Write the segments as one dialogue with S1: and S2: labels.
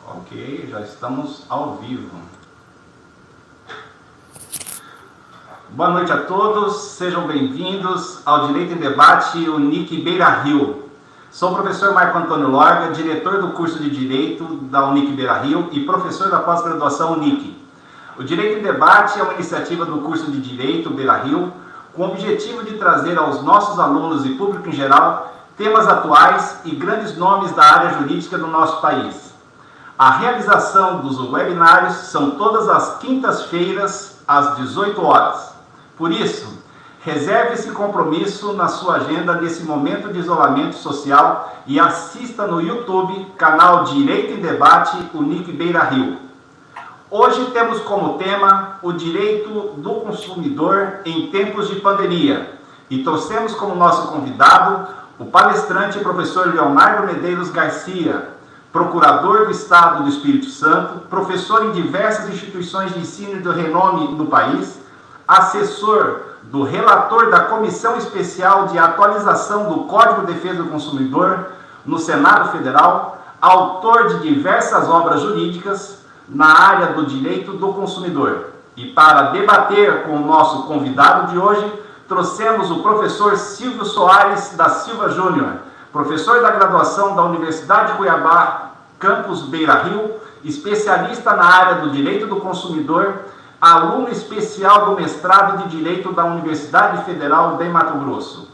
S1: Ok, já estamos ao vivo. Boa noite a todos, sejam bem-vindos ao Direito em Debate Unic Beira-Rio. Sou o professor Marco Antônio Lorga, diretor do curso de Direito da Unic Beira-Rio e professor da pós-graduação Unic. O Direito em Debate é uma iniciativa do curso de Direito Beira-Rio com o objetivo de trazer aos nossos alunos e público em geral temas atuais e grandes nomes da área jurídica do nosso país. A realização dos webinários são todas as quintas-feiras, às 18 horas. Por isso, reserve esse compromisso na sua agenda nesse momento de isolamento social e assista no YouTube, canal Direito em Debate Unic Beira-Rio. Hoje temos como tema o direito do consumidor em tempos de pandemia e trouxemos como nosso convidado o palestrante professor Leonardo Medeiros Garcia, procurador do Estado do Espírito Santo, professor em diversas instituições de ensino de renome no país, assessor do relator da Comissão Especial de Atualização do Código de Defesa do Consumidor no Senado Federal, autor de diversas obras jurídicas na área do direito do consumidor. E para debater com o nosso convidado de hoje, trouxemos o professor Silvio Soares da Silva Júnior, professor da graduação da Universidade de Cuiabá, campus Beira-Rio, especialista na área do direito do consumidor, aluno especial do mestrado de Direito da Universidade Federal de Mato Grosso.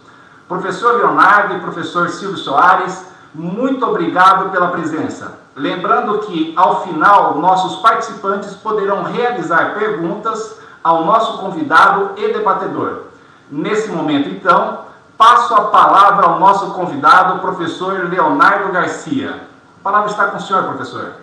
S1: Professor Leonardo e professor Silvio Soares, muito obrigado pela presença. Lembrando que, ao final, nossos participantes poderão realizar perguntas ao nosso convidado e debatedor. Nesse momento, então, passo a palavra ao nosso convidado, professor Leonardo Garcia. A palavra está com o senhor, professor.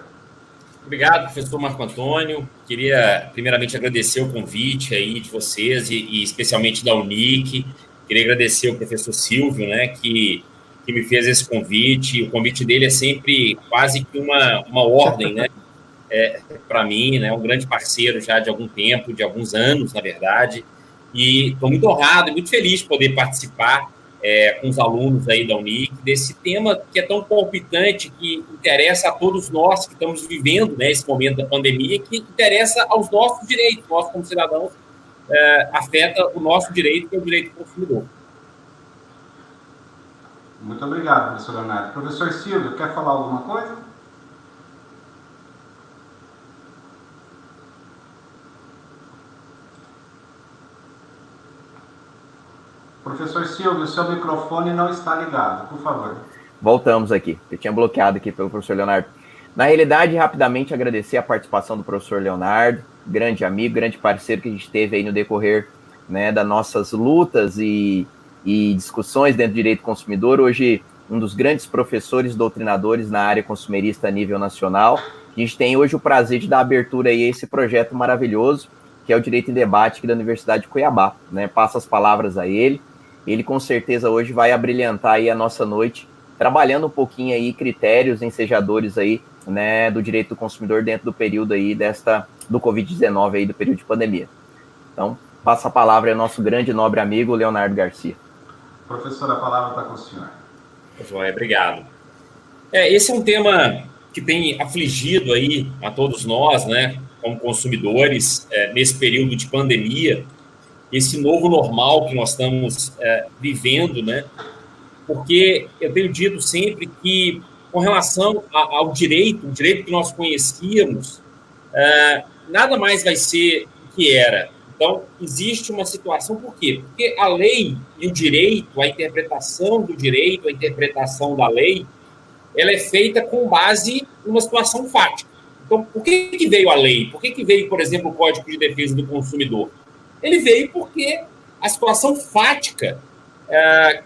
S2: Obrigado, professor Marco Antônio. Queria, primeiramente, agradecer o convite aí de vocês e especialmente da Unic. Queria agradecer ao professor Silvio, né, que me fez esse convite. O convite dele é sempre quase que uma ordem, né, para mim, né, um grande parceiro já de algum tempo, de alguns anos, na verdade. E estou muito honrado e muito feliz de poder participar com os alunos aí da Unic, desse tema que é tão palpitante, que interessa a todos nós que estamos vivendo, né, esse momento da pandemia, que interessa aos nossos direitos, nós como cidadãos, afeta o nosso direito, que é o direito do consumidor.
S1: Muito obrigado, professor Leonardo. Professor Silvio, quer falar alguma coisa? Professor Silvio, seu microfone não está ligado, por favor.
S3: Voltamos aqui. Eu tinha bloqueado aqui pelo professor Leonardo. Na realidade, rapidamente agradecer a participação do professor Leonardo, grande amigo, grande parceiro que a gente teve aí no decorrer, né, das nossas lutas e discussões dentro do direito consumidor. Hoje, um dos grandes professores doutrinadores na área consumerista a nível nacional. A gente tem hoje o prazer de dar abertura aí a esse projeto maravilhoso, que é o Direito em Debate aqui da Universidade de Cuiabá, né? Passo as palavras a ele. Ele, com certeza, hoje vai abrilhantar aí a nossa noite, trabalhando um pouquinho aí critérios ensejadores aí, né, do direito do consumidor dentro do período aí do Covid-19 aí, do período de pandemia. Então, passa a palavra ao nosso grande e nobre amigo, Leonardo Garcia.
S1: Professor, a palavra está com o senhor.
S2: Joia, obrigado. Esse é um tema que tem afligido aí a todos nós, né, como consumidores, nesse período de pandemia, esse novo normal que nós estamos vivendo, né? Porque eu tenho dito sempre que, com relação ao direito, o direito que nós conhecíamos, nada mais vai ser o que era. Então, existe uma situação, por quê? Porque a lei e o direito, a interpretação do direito, a interpretação da lei, ela é feita com base numa situação fática. Então, por que veio a lei? Por que veio, por exemplo, o Código de Defesa do Consumidor? Ele veio porque a situação fática,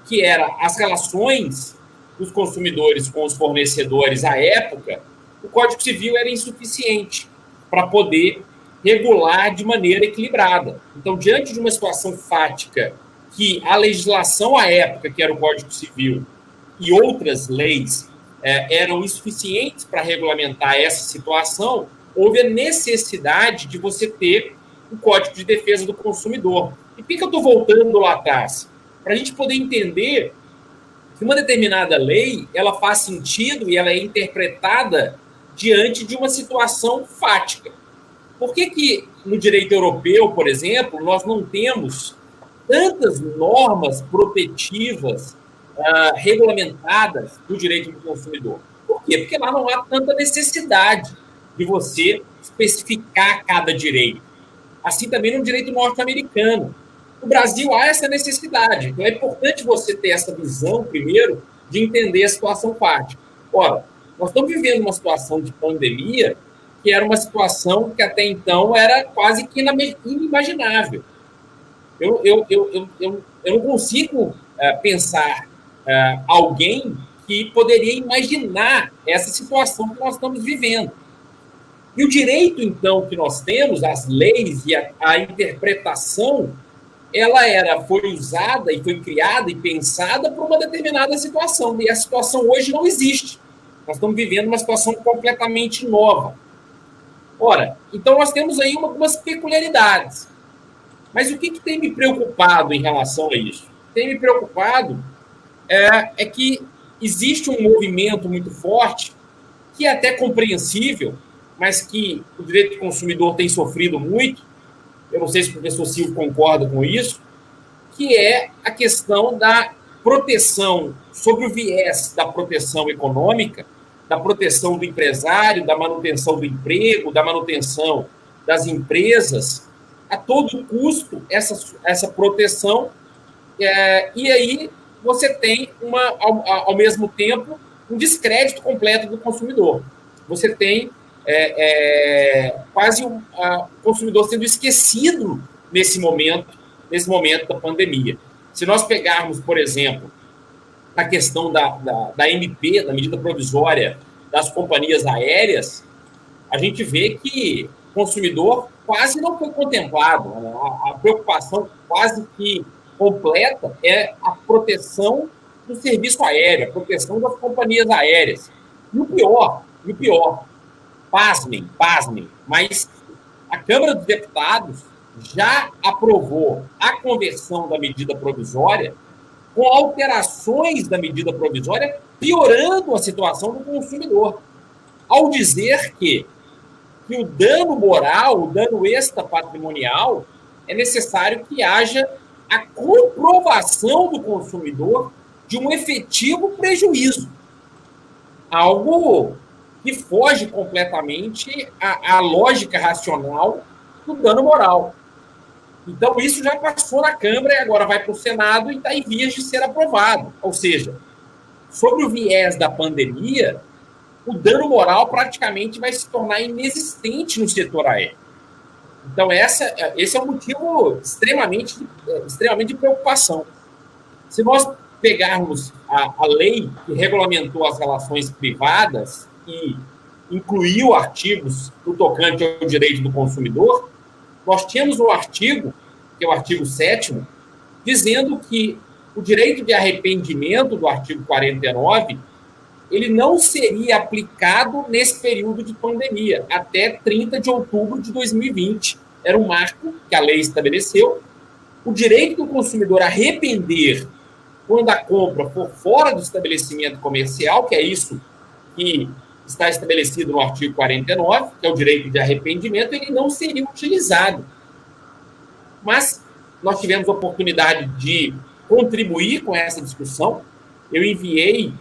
S2: que era as relações dos consumidores com os fornecedores à época, o Código Civil era insuficiente para poder regular de maneira equilibrada. Então, diante de uma situação fática que a legislação à época, que era o Código Civil, e outras leis eram insuficientes para regulamentar essa situação, houve a necessidade de você ter o Código de Defesa do Consumidor. E por que eu estou voltando lá atrás? Para a gente poder entender que uma determinada lei, ela faz sentido e ela é interpretada diante de uma situação fática. Por que no direito europeu, por exemplo, nós não temos tantas normas protetivas regulamentadas do direito do consumidor? Por quê? Porque lá não há tanta necessidade de você especificar cada direito. Assim também no direito norte-americano. No Brasil há essa necessidade. Então é importante você ter essa visão, primeiro, de entender a situação fática. Ora, nós estamos vivendo uma situação de pandemia que era uma situação que até então era quase que inimaginável. Eu não consigo pensar alguém que poderia imaginar essa situação que nós estamos vivendo. E o direito, então, que nós temos, as leis e a interpretação, ela foi usada e foi criada e pensada por uma determinada situação. E a situação hoje não existe. Nós estamos vivendo uma situação completamente nova. Ora, então nós temos aí algumas peculiaridades. Mas o que tem me preocupado em relação a isso? Tem me preocupado é que existe um movimento muito forte, que é até compreensível, mas que o direito do consumidor tem sofrido muito. Eu não sei se o professor Silvio concorda com isso, que é a questão da proteção, sobre o viés da proteção econômica, da proteção do empresário, da manutenção do emprego, da manutenção das empresas, a todo custo essa proteção, e aí você tem, ao mesmo tempo, um descrédito completo do consumidor. Você tem quase o consumidor sendo esquecido nesse momento da pandemia. Se nós pegarmos, por exemplo, a questão da MP, da medida provisória das companhias aéreas, a gente vê que o consumidor quase não foi contemplado. A preocupação quase que completa é a proteção do serviço aéreo, a proteção das companhias aéreas. E o pior, pasmem, mas a Câmara dos Deputados já aprovou a conversão da medida provisória com alterações da medida provisória, piorando a situação do consumidor, ao dizer que o dano moral, o dano extrapatrimonial, é necessário que haja a comprovação do consumidor de um efetivo prejuízo. Algo que foge completamente à lógica racional do dano moral. Então, isso já passou na Câmara e agora vai para o Senado e está em vias de ser aprovado. Ou seja, sobre o viés da pandemia, o dano moral praticamente vai se tornar inexistente no setor aéreo. Então, esse é um motivo extremamente de preocupação. Se nós pegarmos a lei que regulamentou as relações privadas e incluiu artigos no tocante ao direito do consumidor, nós tínhamos um artigo, que é o artigo 7º, dizendo que o direito de arrependimento do artigo 49, ele não seria aplicado nesse período de pandemia, até 30 de outubro de 2020. Era um marco que a lei estabeleceu. O direito do consumidor a arrepender quando a compra for fora do estabelecimento comercial, que é isso que está estabelecido no artigo 49, que é o direito de arrependimento, ele não seria utilizado. Mas nós tivemos a oportunidade de contribuir com essa discussão. Eu enviei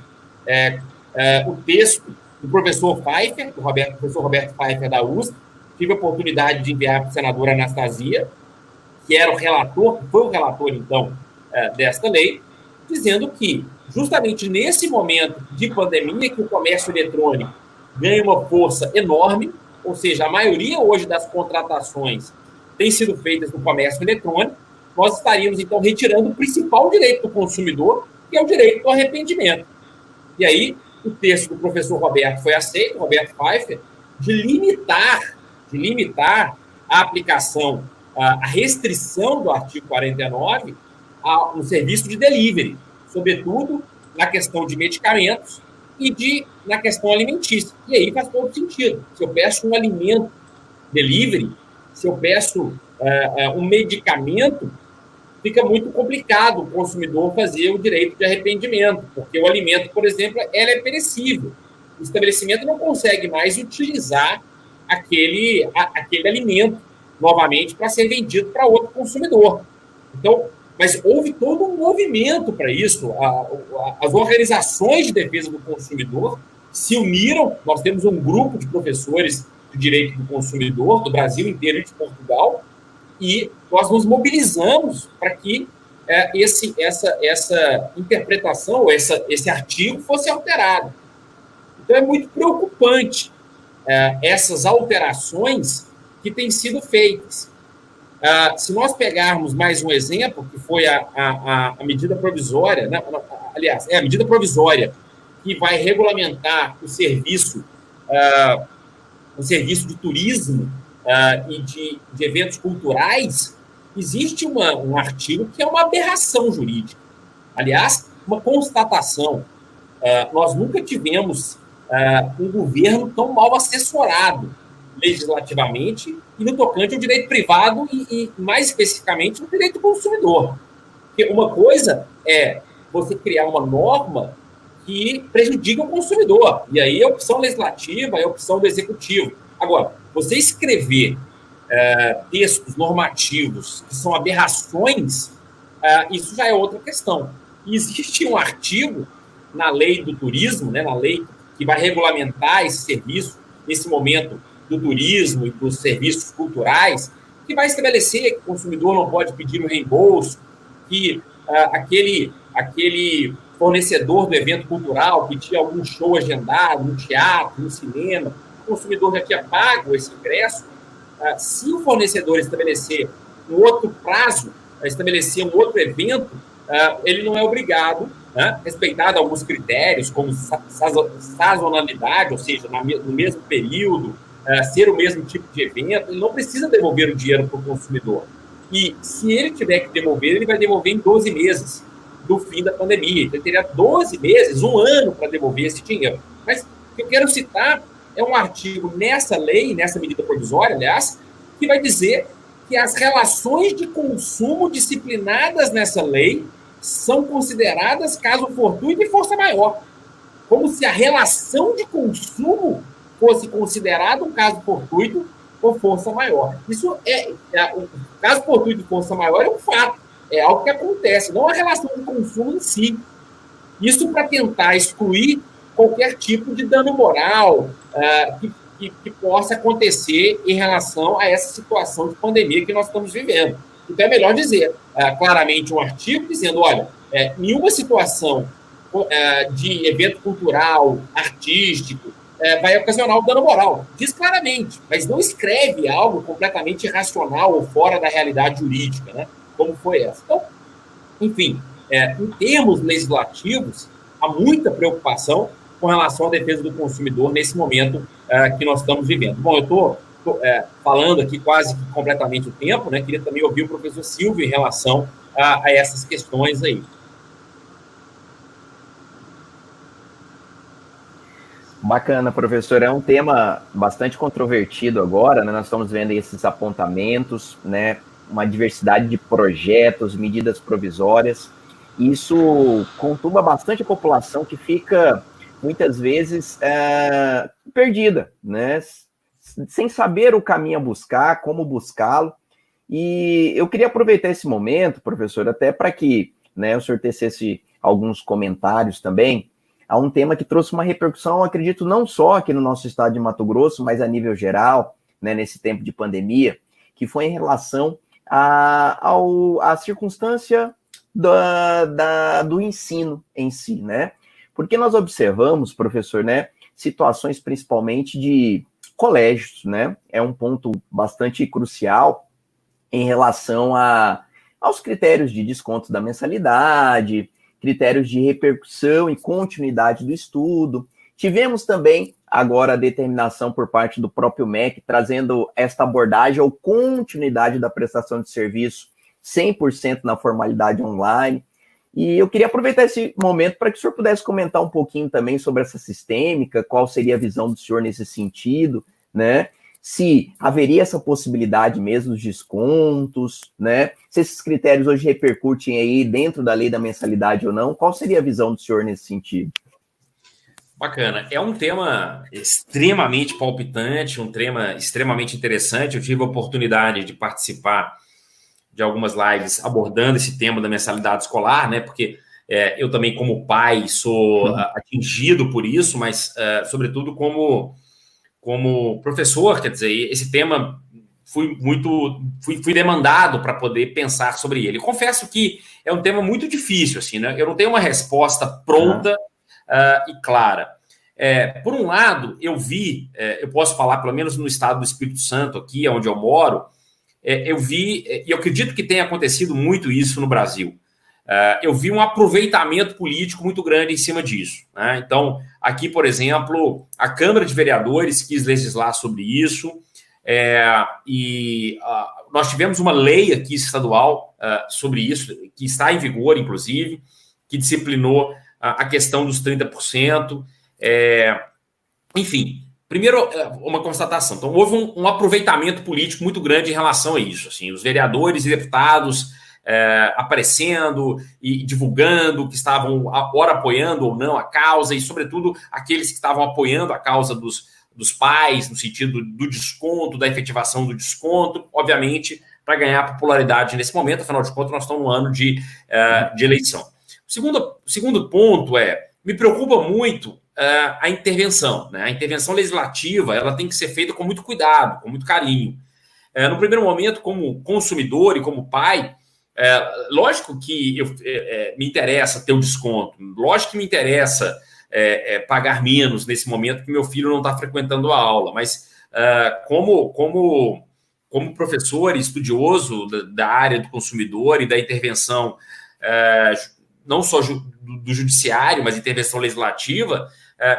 S2: o texto do professor Pfeiffer, professor Roberto Pfeiffer da USP, tive a oportunidade de enviar para a senadora Anastasia, que era o relator, que foi o relator, então, desta lei, dizendo que, justamente nesse momento de pandemia, que o comércio eletrônico ganha uma força enorme, ou seja, a maioria hoje das contratações tem sido feitas no comércio eletrônico, nós estaríamos, então, retirando o principal direito do consumidor, que é o direito do arrependimento. E aí, o texto do professor Roberto foi aceito, Roberto Pfeiffer, de limitar a aplicação, a restrição do artigo 49 no serviço de delivery, sobretudo na questão de medicamentos e na questão alimentícia. E aí faz todo sentido. Se eu peço um alimento delivery, se eu peço um medicamento, fica muito complicado o consumidor fazer o direito de arrependimento, porque o alimento, por exemplo, ela é perecível. o estabelecimento não consegue mais utilizar aquele alimento novamente para ser vendido para outro consumidor. Então, mas houve todo um movimento para isso. As organizações de defesa do consumidor se uniram. Nós temos um grupo de professores de direito do consumidor do Brasil inteiro e de Portugal, e nós nos mobilizamos para que essa interpretação, esse artigo fosse alterado. Então, é muito preocupante essas alterações que têm sido feitas. Se nós pegarmos mais um exemplo, que foi a medida provisória, né? Aliás, a medida provisória que vai regulamentar o serviço de turismo e de eventos culturais, existe um artigo que é uma aberração jurídica. Aliás, uma constatação. Nós nunca tivemos um governo tão mal assessorado legislativamente e no tocante ao direito privado e mais especificamente, no direito do consumidor. Porque uma coisa é você criar uma norma que prejudica o consumidor, e aí é opção legislativa, é opção do executivo. Agora, você escrever textos normativos que são aberrações, isso já é outra questão. E existe um artigo na lei do turismo, né, na lei que vai regulamentar esse serviço, nesse momento do turismo e dos serviços culturais, que vai estabelecer que o consumidor não pode pedir o reembolso, que aquele fornecedor do evento cultural que tinha algum show agendado, no teatro, no cinema, o consumidor já tinha pago esse ingresso. Se o fornecedor estabelecer um outro prazo, estabelecer um outro evento, ele não é obrigado, respeitado alguns critérios, como sazonalidade, ou seja, no mesmo período, ser o mesmo tipo de evento, ele não precisa devolver o dinheiro para o consumidor. E se ele tiver que devolver, ele vai devolver em 12 meses do fim da pandemia. Então, ele teria 12 meses, um ano para devolver esse dinheiro. Mas o que eu quero citar é um artigo nessa lei, nessa medida provisória, aliás, que vai dizer que as relações de consumo disciplinadas nessa lei são consideradas caso fortuito e força maior. Como se a relação de consumo fosse considerado um caso fortuito ou força maior. Isso o caso fortuito e força maior é um fato, é algo que acontece, não a relação de consumo em si. Isso para tentar excluir qualquer tipo de dano moral que possa acontecer em relação a essa situação de pandemia que nós estamos vivendo. Então, é melhor dizer claramente um artigo dizendo, olha, nenhuma situação de evento cultural, artístico, vai ocasionar o dano moral. Diz claramente, mas não escreve algo completamente irracional ou fora da realidade jurídica, né? Como foi essa. Então, enfim, em termos legislativos, há muita preocupação com relação à defesa do consumidor nesse momento que nós estamos vivendo. Bom, eu estou falando aqui quase completamente o tempo, né? Queria também ouvir o professor Silvio em relação a essas questões aí.
S3: Bacana, professor. É um tema bastante controvertido agora, né? Nós estamos vendo esses apontamentos, né? Uma diversidade de projetos, medidas provisórias. Isso conturba bastante a população que fica, muitas vezes, perdida, né? Sem saber o caminho a buscar, como buscá-lo. E eu queria aproveitar esse momento, professor, até para que, né, o senhor tecesse alguns comentários também. Há um tema que trouxe uma repercussão, acredito, não só aqui no nosso estado de Mato Grosso, mas a nível geral, né, nesse tempo de pandemia, que foi em relação à circunstância do ensino em si, né? Porque nós observamos, professor, né, situações principalmente de colégios, né? É um ponto bastante crucial em relação aos critérios de desconto da mensalidade, critérios de repercussão e continuidade do estudo. Tivemos também agora a determinação por parte do próprio MEC, trazendo esta abordagem ou continuidade da prestação de serviço 100% na formalidade online. E eu queria aproveitar esse momento para que o senhor pudesse comentar um pouquinho também sobre essa sistêmica, qual seria a visão do senhor nesse sentido, né? Se haveria essa possibilidade mesmo dos descontos, né? Se esses critérios hoje repercutem aí dentro da lei da mensalidade ou não, qual seria a visão do senhor nesse sentido?
S2: Bacana. É um tema extremamente palpitante, um tema extremamente interessante. Eu tive a oportunidade de participar de algumas lives abordando esse tema da mensalidade escolar, né? Porque eu também, como pai, sou atingido por isso, mas, sobretudo, como professor, quer dizer, esse tema fui demandado para poder pensar sobre ele. Confesso que é um tema muito difícil, assim, né? Eu não tenho uma resposta pronta e clara. Por um lado, eu posso falar, pelo menos no estado do Espírito Santo, aqui onde eu moro, eu vi, e eu acredito que tenha acontecido muito isso no Brasil, eu vi um aproveitamento político muito grande em cima disso, né? Então, aqui, por exemplo, a Câmara de Vereadores quis legislar sobre isso, nós tivemos uma lei aqui estadual sobre isso, que está em vigor, inclusive, que disciplinou a questão dos 30%. Enfim, primeiro, uma constatação. Então, houve um aproveitamento político muito grande em relação a isso. Assim, os vereadores e deputados aparecendo e divulgando que estavam, ora apoiando ou não a causa, e, sobretudo, aqueles que estavam apoiando a causa dos pais, no sentido do desconto, da efetivação do desconto, obviamente, para ganhar popularidade nesse momento. Afinal de contas, nós estamos no ano de eleição. O segundo ponto me preocupa muito a intervenção, né? A intervenção legislativa, ela tem que ser feita com muito cuidado, com muito carinho. No primeiro momento, como consumidor e como pai, lógico que me interessa ter o desconto, lógico que me interessa pagar menos nesse momento que meu filho não está frequentando a aula, mas como professor e estudioso da área do consumidor e da intervenção, não só do judiciário, mas intervenção legislativa,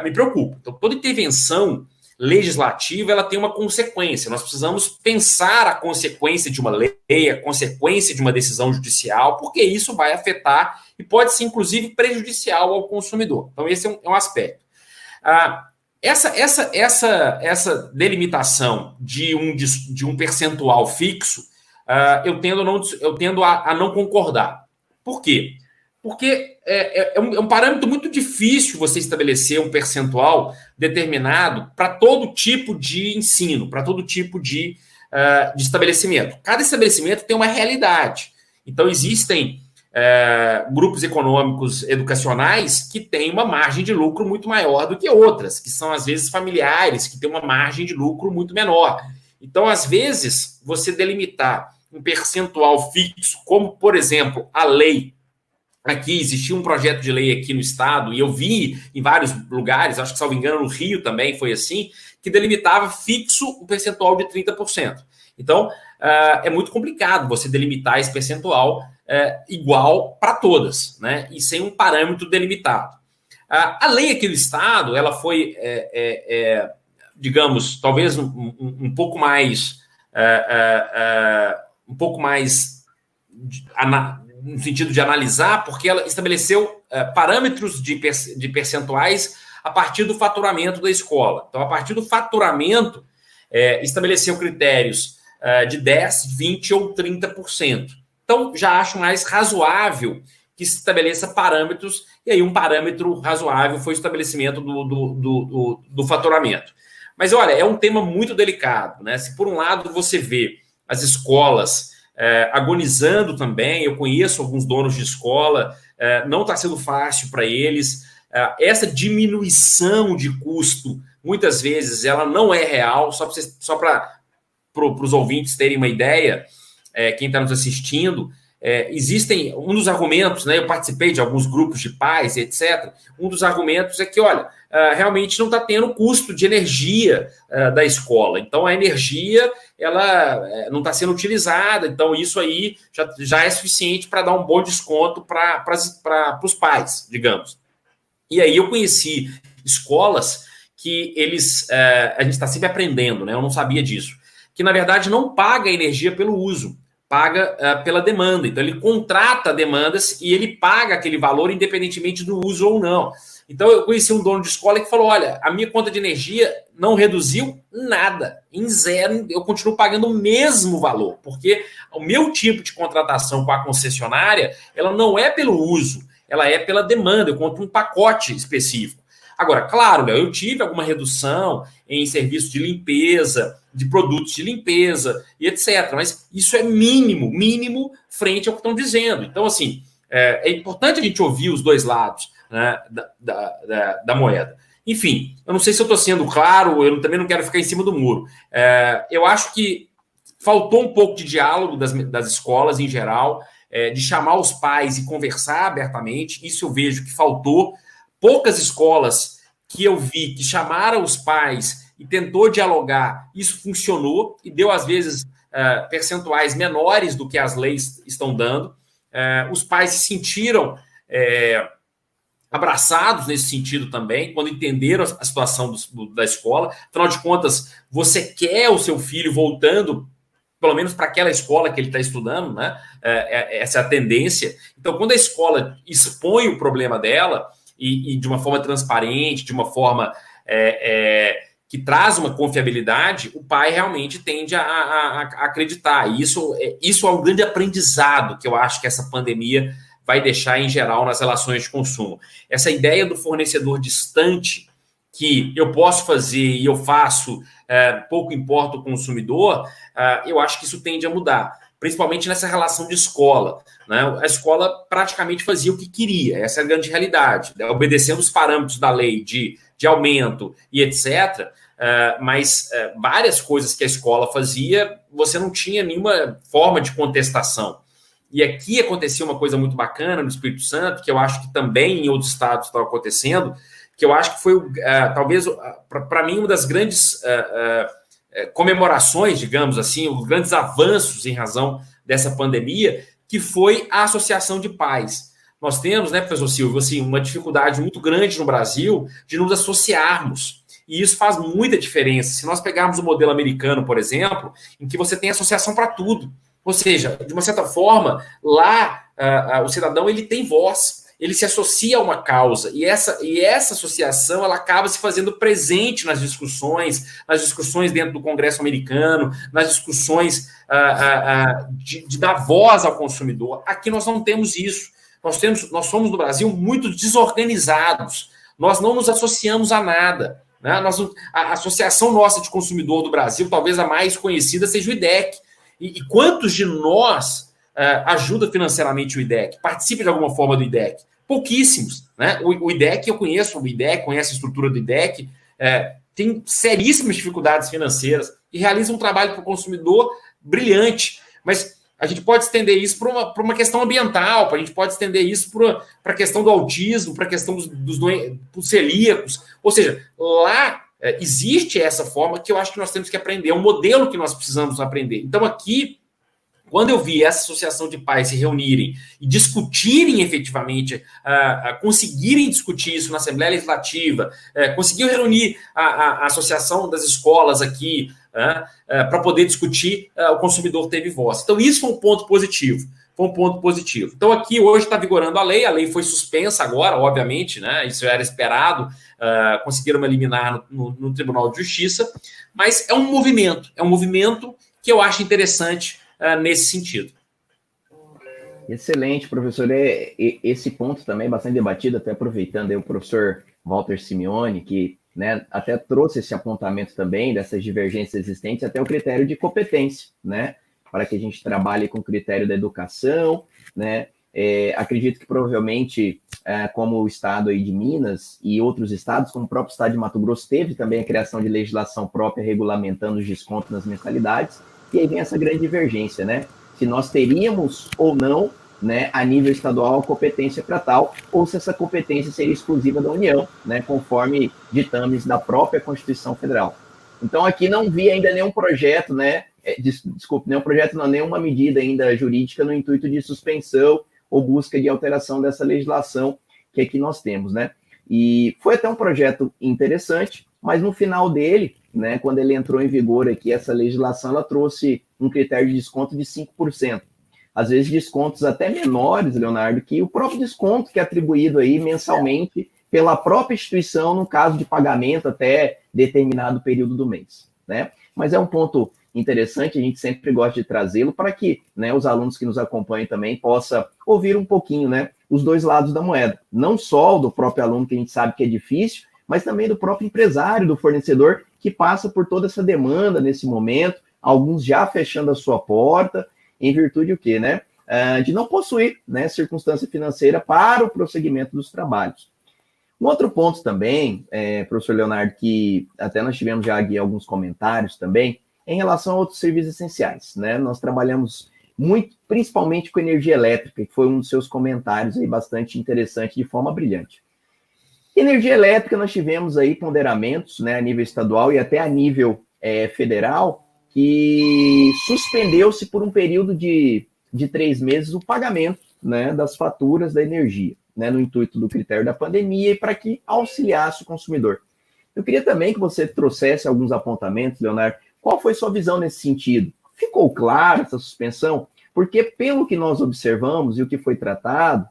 S2: me preocupa. Então, toda intervenção legislativa, ela tem uma consequência. Nós precisamos pensar a consequência de uma lei, a consequência de uma decisão judicial, porque isso vai afetar e pode ser, inclusive, prejudicial ao consumidor. Então, esse é um aspecto. Essa delimitação de um percentual fixo, eu tendo a não concordar. Por quê? Porque é um parâmetro muito difícil você estabelecer um percentual determinado para todo tipo de ensino, para todo tipo de estabelecimento. Cada estabelecimento tem uma realidade. Então, existem grupos econômicos educacionais que têm uma margem de lucro muito maior do que outras, que são, às vezes, familiares, que têm uma margem de lucro muito menor. Então, às vezes, você delimitar um percentual fixo, como, por exemplo, a lei. Aqui existia um projeto de lei aqui no estado, e eu vi em vários lugares, acho que, salvo engano, no Rio também foi assim, que delimitava fixo um percentual de 30%. Então, é muito complicado você delimitar esse percentual igual para todas, né? E sem um parâmetro delimitado. A lei aqui do estado, ela foi, digamos, talvez um pouco mais no sentido de analisar, porque ela estabeleceu parâmetros de percentuais a partir do faturamento da escola. Então, a partir do faturamento, estabeleceu critérios de 10%, 20% ou 30%. Então, já acho mais razoável que se estabeleça parâmetros, e aí um parâmetro razoável foi o estabelecimento do faturamento. Mas, olha, é um tema muito delicado, né? Se, por um lado, você vê as escolas agonizando também, eu conheço alguns donos de escola, não está sendo fácil para eles. Essa diminuição de custo, muitas vezes, ela não é real, só para os ouvintes terem uma ideia, quem está nos assistindo, existem um dos argumentos, né? Eu participei de alguns grupos de pais, etc. Um dos argumentos é que, olha, realmente não está tendo custo de energia da escola. Então, a energia ela não está sendo utilizada. Então, isso aí já é suficiente para dar um bom desconto para os pais, digamos. E aí eu conheci escolas que a gente está sempre aprendendo, né? Eu não sabia disso. Que, na verdade, não paga energia pelo uso, paga pela demanda. Então, ele contrata demandas e ele paga aquele valor independentemente do uso ou não. Então, eu conheci um dono de escola que falou, olha, a minha conta de energia não reduziu nada, em zero, eu continuo pagando o mesmo valor, porque o meu tipo de contratação com a concessionária, ela não é pelo uso, ela é pela demanda, eu compro um pacote específico. Agora, claro, Léo, eu tive alguma redução em serviços de limpeza, de produtos de limpeza e etc. Mas isso é mínimo frente ao que estão dizendo. Então, assim, é importante a gente ouvir os dois lados, né, da moeda. Enfim, eu não sei se eu estou sendo claro, eu também não quero ficar em cima do muro. Eu acho que faltou um pouco de diálogo das escolas em geral, de chamar os pais e conversar abertamente. Isso eu vejo que faltou. Poucas escolas que eu vi que chamaram os pais e tentou dialogar, isso funcionou e deu, às vezes, percentuais menores do que as leis estão dando. Os pais se sentiram abraçados nesse sentido também, quando entenderam a situação da escola. Afinal de contas, você quer o seu filho voltando, pelo menos para aquela escola que ele está estudando, né? Essa é a tendência. Então, quando a escola expõe o problema dela, e de uma forma transparente, de uma forma que traz uma confiabilidade, o pai realmente tende a acreditar. E isso é um grande aprendizado que eu acho que essa pandemia vai deixar em geral nas relações de consumo. Essa ideia do fornecedor distante, que eu posso fazer e eu faço, pouco importa o consumidor, eu acho que isso tende a mudar, principalmente nessa relação de escola, né? A escola praticamente fazia o que queria, essa é a grande realidade, né? Obedecendo os parâmetros da lei de aumento e etc., mas várias coisas que a escola fazia, você não tinha nenhuma forma de contestação. E aqui acontecia uma coisa muito bacana no Espírito Santo, que eu acho que também em outros estados estava acontecendo, que eu acho que foi, talvez, para mim, uma das grandes comemorações, digamos assim, os grandes avanços em razão dessa pandemia, que foi a Associação de Pais. Nós temos, né, professor Silvio, assim, uma dificuldade muito grande no Brasil de nos associarmos. E isso faz muita diferença. Se nós pegarmos o modelo americano, por exemplo, em que você tem associação para tudo. Ou seja, de uma certa forma, lá o cidadão ele tem voz, ele se associa a uma causa, e essa associação ela acaba se fazendo presente nas discussões dentro do Congresso americano, nas discussões de dar voz ao consumidor. Aqui nós não temos isso. Nós somos no Brasil muito desorganizados, nós não nos associamos a nada, né? A Associação Nossa de Consumidor do Brasil, talvez a mais conhecida, seja o IDEC. E quantos de nós ajuda financeiramente o IDEC? Participa de alguma forma do IDEC? Pouquíssimos, né? O IDEC, eu conheço o IDEC, conheço a estrutura do IDEC, tem seríssimas dificuldades financeiras e realiza um trabalho para o consumidor brilhante. Mas a gente pode estender isso para uma questão ambiental, a gente pode estender isso para a questão do autismo, para a questão dos celíacos. Ou seja, lá existe essa forma que eu acho que nós temos que aprender, é um modelo que nós precisamos aprender. Então, aqui, quando eu vi essa associação de pais se reunirem e discutirem efetivamente, conseguirem discutir isso na Assembleia Legislativa, conseguiram reunir a Associação das Escolas aqui, para poder discutir, o consumidor teve voz. Então, isso foi um ponto positivo. Então, aqui hoje está vigorando a lei foi suspensa agora, obviamente, né? Isso era esperado, conseguiram eliminar no Tribunal de Justiça, mas é um movimento que eu acho interessante nesse sentido.
S3: Excelente, professor. Esse ponto também é bastante debatido, até aproveitando aí o professor Walter Simeone, que, né, até trouxe esse apontamento também dessas divergências existentes, até o critério de competência, né, para que a gente trabalhe com o critério da educação, né. Acredito que provavelmente, como o estado aí de Minas e outros estados, como o próprio estado de Mato Grosso, teve também a criação de legislação própria regulamentando os descontos nas mensalidades, e aí vem essa grande divergência, né, se nós teríamos ou não, né, a nível estadual, competência para tal, ou se essa competência seria exclusiva da União, né, conforme ditames da própria Constituição Federal. Então, aqui não vi ainda nenhum projeto, né, nenhuma medida ainda jurídica no intuito de suspensão ou busca de alteração dessa legislação que aqui nós temos, né. E foi até um projeto interessante, mas no final dele, né, quando ele entrou em vigor aqui, essa legislação, ela trouxe um critério de desconto de 5%. Às vezes descontos até menores, Leonardo, que o próprio desconto que é atribuído aí mensalmente pela própria instituição no caso de pagamento até determinado período do mês, né? Mas é um ponto interessante, a gente sempre gosta de trazê-lo para que, né, os alunos que nos acompanham também possam ouvir um pouquinho, né, os dois lados da moeda. Não só o do próprio aluno, que a gente sabe que é difícil, mas também do próprio empresário, do fornecedor, que passa por toda essa demanda nesse momento, alguns já fechando a sua porta, em virtude do quê, né? De não possuir, né, circunstância financeira para o prosseguimento dos trabalhos. Um outro ponto também, professor Leonardo, que até nós tivemos já aqui alguns comentários também, em relação a outros serviços essenciais, né? Nós trabalhamos muito, principalmente com energia elétrica, que foi um dos seus comentários aí bastante interessante, de forma brilhante. Energia elétrica, nós tivemos aí ponderamentos, né, a nível estadual e até a nível federal, que suspendeu-se por um período de 3 meses o pagamento, né, das faturas da energia, né, no intuito do critério da pandemia e para que auxiliasse o consumidor. Eu queria também que você trouxesse alguns apontamentos, Leonardo. Qual foi sua visão nesse sentido? Ficou clara essa suspensão? Porque, pelo que nós observamos e o que foi tratado,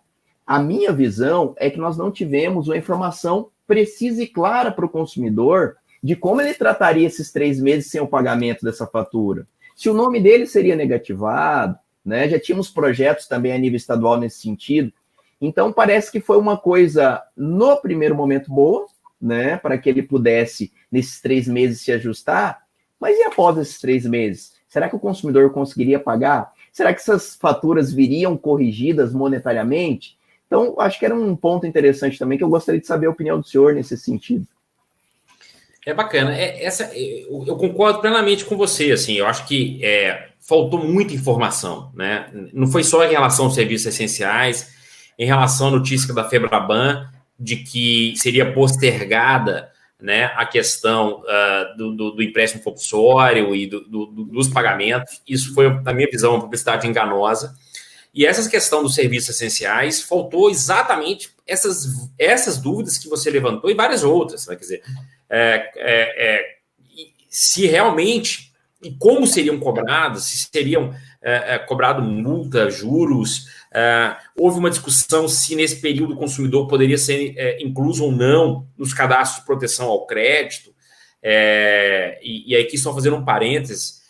S3: a minha visão é que nós não tivemos uma informação precisa e clara para o consumidor de como ele trataria esses 3 meses sem o pagamento dessa fatura. Se o nome dele seria negativado, né? Já tínhamos projetos também a nível estadual nesse sentido. Então, parece que foi uma coisa, no primeiro momento, boa, né? Para que ele pudesse, nesses 3 meses, se ajustar. Mas e após esses 3 meses? Será que o consumidor conseguiria pagar? Será que essas faturas viriam corrigidas monetariamente? Então, acho que era um ponto interessante também, que eu gostaria de saber a opinião do senhor nesse sentido.
S2: É bacana. Eu concordo plenamente com você. Assim, eu acho que faltou muita informação, né? Não foi só em relação aos serviços essenciais, em relação à notícia da Febraban, de que seria postergada, né, a questão do empréstimo compulsório e dos pagamentos. Isso foi, na minha visão, uma publicidade enganosa. E essa questão dos serviços essenciais, faltou exatamente essas dúvidas que você levantou e várias outras, né? Quer dizer, se realmente, e como seriam cobradas, se seriam cobrado multa, juros, houve uma discussão se nesse período o consumidor poderia ser incluso ou não nos cadastros de proteção ao crédito, e aqui só fazendo um parênteses,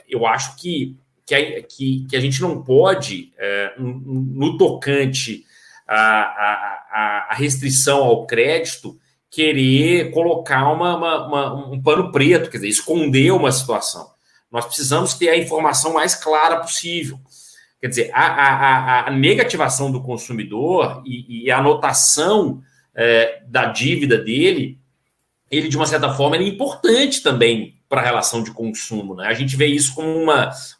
S2: eu acho que a gente não pode, no tocante à restrição ao crédito, querer colocar um pano preto, quer dizer, esconder uma situação. Nós precisamos ter a informação mais clara possível. Quer dizer, a negativação do consumidor e a anotação da dívida dele, ele, de uma certa forma, é importante também para a relação de consumo, né? A gente vê isso como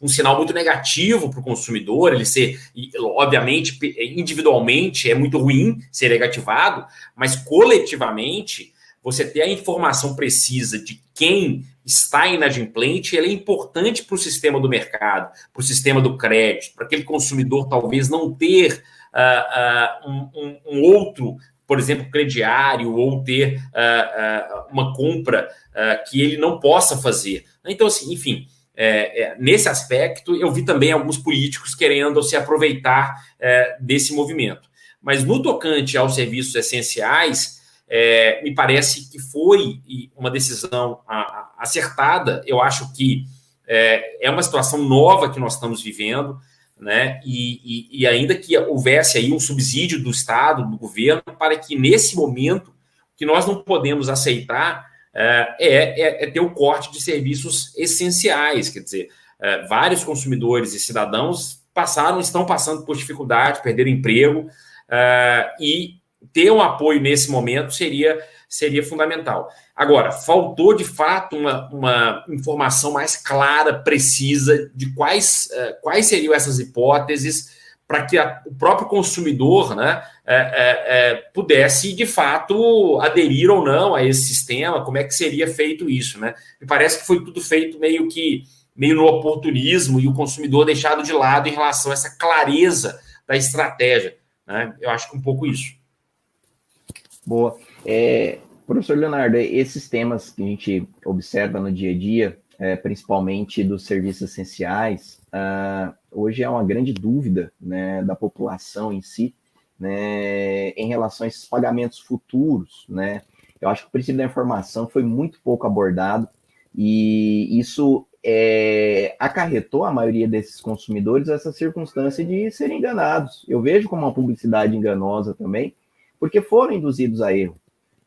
S2: um sinal muito negativo para o consumidor, ele ser, obviamente, individualmente é muito ruim ser negativado, mas coletivamente, você ter a informação precisa de quem está inadimplente, ela é importante para o sistema do mercado, para o sistema do crédito, para aquele consumidor talvez não ter um outro, por exemplo, crediário, ou ter uma compra que ele não possa fazer. Então, assim, enfim, nesse aspecto, eu vi também alguns políticos querendo se aproveitar desse movimento. Mas no tocante aos serviços essenciais, me parece que foi uma decisão acertada. Eu acho que é uma situação nova que nós estamos vivendo, né? E ainda que houvesse aí um subsídio do Estado, do governo, para que nesse momento, o que nós não podemos aceitar ter o corte de serviços essenciais. Quer dizer, vários consumidores e cidadãos estão passando por dificuldade, perderam emprego, e ter um apoio nesse momento seria fundamental. Agora, faltou, de fato, uma informação mais clara, precisa, de quais seriam essas hipóteses, para que o próprio consumidor, né, pudesse, de fato, aderir ou não a esse sistema, como é que seria feito isso, né? Me parece que foi tudo feito meio no oportunismo e o consumidor deixado de lado em relação a essa clareza da estratégia, né? Eu acho que um pouco isso.
S3: Boa. Professor Leonardo, esses temas que a gente observa no dia a dia, principalmente dos serviços essenciais, hoje é uma grande dúvida, né, da população em si, né, em relação a esses pagamentos futuros, né? Eu acho que o princípio da informação foi muito pouco abordado e isso acarretou a maioria desses consumidores essa circunstância de serem enganados. Eu vejo como uma publicidade enganosa também, porque foram induzidos a erro.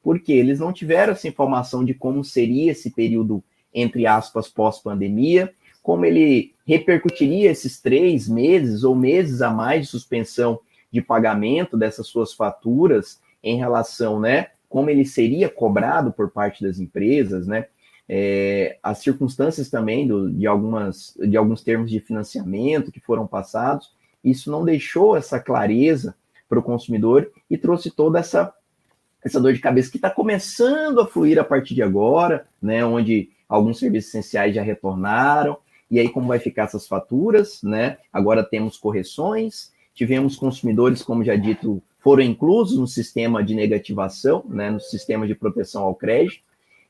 S3: porque eles não tiveram essa informação de como seria esse período, entre aspas, pós-pandemia, como ele repercutiria esses 3 meses ou meses a mais de suspensão de pagamento dessas suas faturas em relação, né, como ele seria cobrado por parte das empresas, né, as circunstâncias também de alguns termos de financiamento que foram passados. Isso não deixou essa clareza para o consumidor e trouxe toda essa dor de cabeça que está começando a fluir a partir de agora, né, onde alguns serviços essenciais já retornaram, e aí como vai ficar essas faturas, né? Agora temos correções, tivemos consumidores, como já dito, foram inclusos no sistema de negativação, né, no sistema de proteção ao crédito,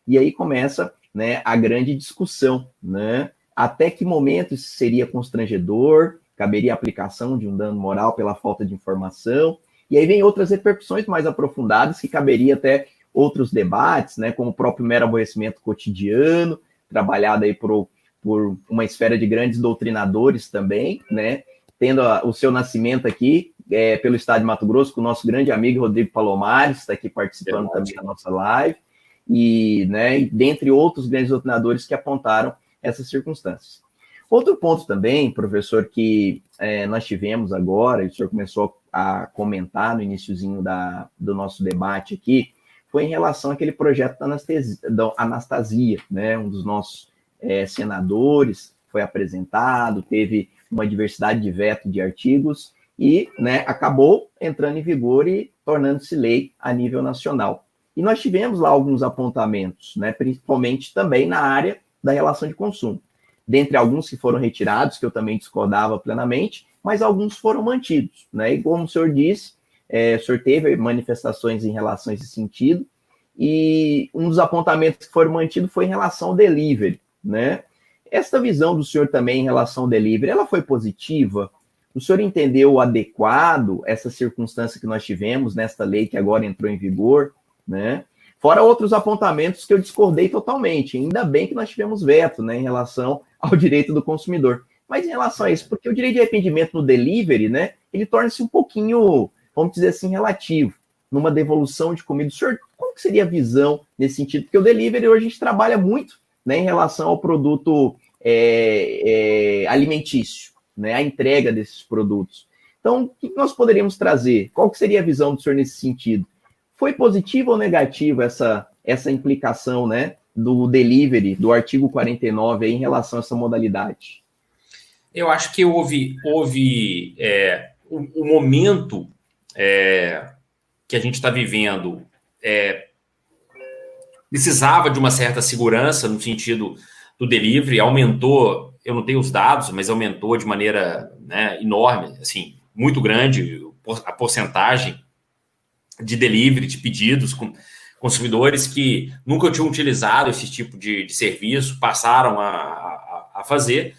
S3: e aí começa, né, a grande discussão, né? Até que momento isso seria constrangedor, caberia a aplicação de um dano moral pela falta de informação, e aí vem outras repercussões mais aprofundadas que caberia até outros debates, né, como o próprio mero aborrecimento cotidiano, trabalhado aí por uma esfera de grandes doutrinadores também, né, tendo o seu nascimento aqui pelo estado de Mato Grosso, com o nosso grande amigo Rodrigo Palomares, está aqui participando também da nossa live, e, né, dentre outros grandes doutrinadores que apontaram essas circunstâncias. Outro ponto também, professor, que nós tivemos agora, e o senhor começou a comentar no iniciozinho do nosso debate aqui, foi em relação àquele projeto da Anastasia, né? Um dos nossos senadores foi apresentado, teve uma diversidade de veto de artigos e, né, acabou entrando em vigor e tornando-se lei a nível nacional. E nós tivemos lá alguns apontamentos, né, principalmente também na área da relação de consumo. Dentre alguns que foram retirados, que eu também discordava plenamente, mas alguns foram mantidos, né? E como o senhor disse, o senhor teve manifestações em relação a esse sentido, e um dos apontamentos que foram mantidos foi em relação ao delivery, né? Essa visão do senhor também em relação ao delivery, ela foi positiva? O senhor entendeu adequado essa circunstância que nós tivemos nesta lei que agora entrou em vigor, né? Fora outros apontamentos que eu discordei totalmente. Ainda bem que nós tivemos veto, né, em relação ao direito do consumidor. Mas em relação a isso, porque o direito de arrependimento no delivery, né, ele torna-se um pouquinho, vamos dizer assim, relativo, numa devolução de comida. O senhor, qual que seria a visão nesse sentido? Porque o delivery hoje a gente trabalha muito, né, em relação ao produto alimentício, né, a entrega desses produtos. Então, o que nós poderíamos trazer? Qual que seria a visão do senhor nesse sentido? Foi positiva ou negativa essa implicação, né, do delivery, do artigo 49 aí, em relação a essa modalidade?
S2: Eu acho que houve o momento que a gente está vivendo precisava de uma certa segurança no sentido do delivery, aumentou, eu não tenho os dados, mas aumentou de maneira, né, enorme, assim, muito grande a porcentagem de delivery, de pedidos com consumidores que nunca tinham utilizado esse tipo de serviço, passaram a fazer,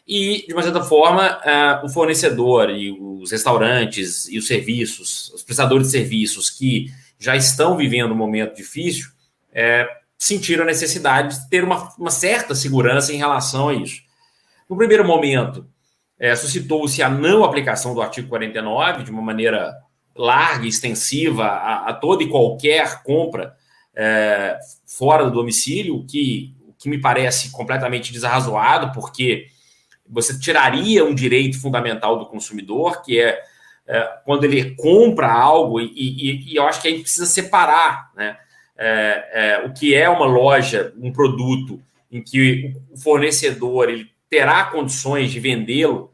S2: e, de uma certa forma, o fornecedor e os restaurantes e os serviços, os prestadores de serviços que já estão vivendo um momento difícil, sentiram a necessidade de ter uma certa segurança em relação a isso. No primeiro momento, suscitou-se a não aplicação do artigo 49 de uma maneira larga e extensiva a toda e qualquer compra fora do domicílio, o que me parece completamente desarrazoado, porque você tiraria um direito fundamental do consumidor, que quando ele compra algo, e eu acho que a gente precisa separar, né, o que é uma loja, um produto em que o fornecedor ele terá condições de vendê-lo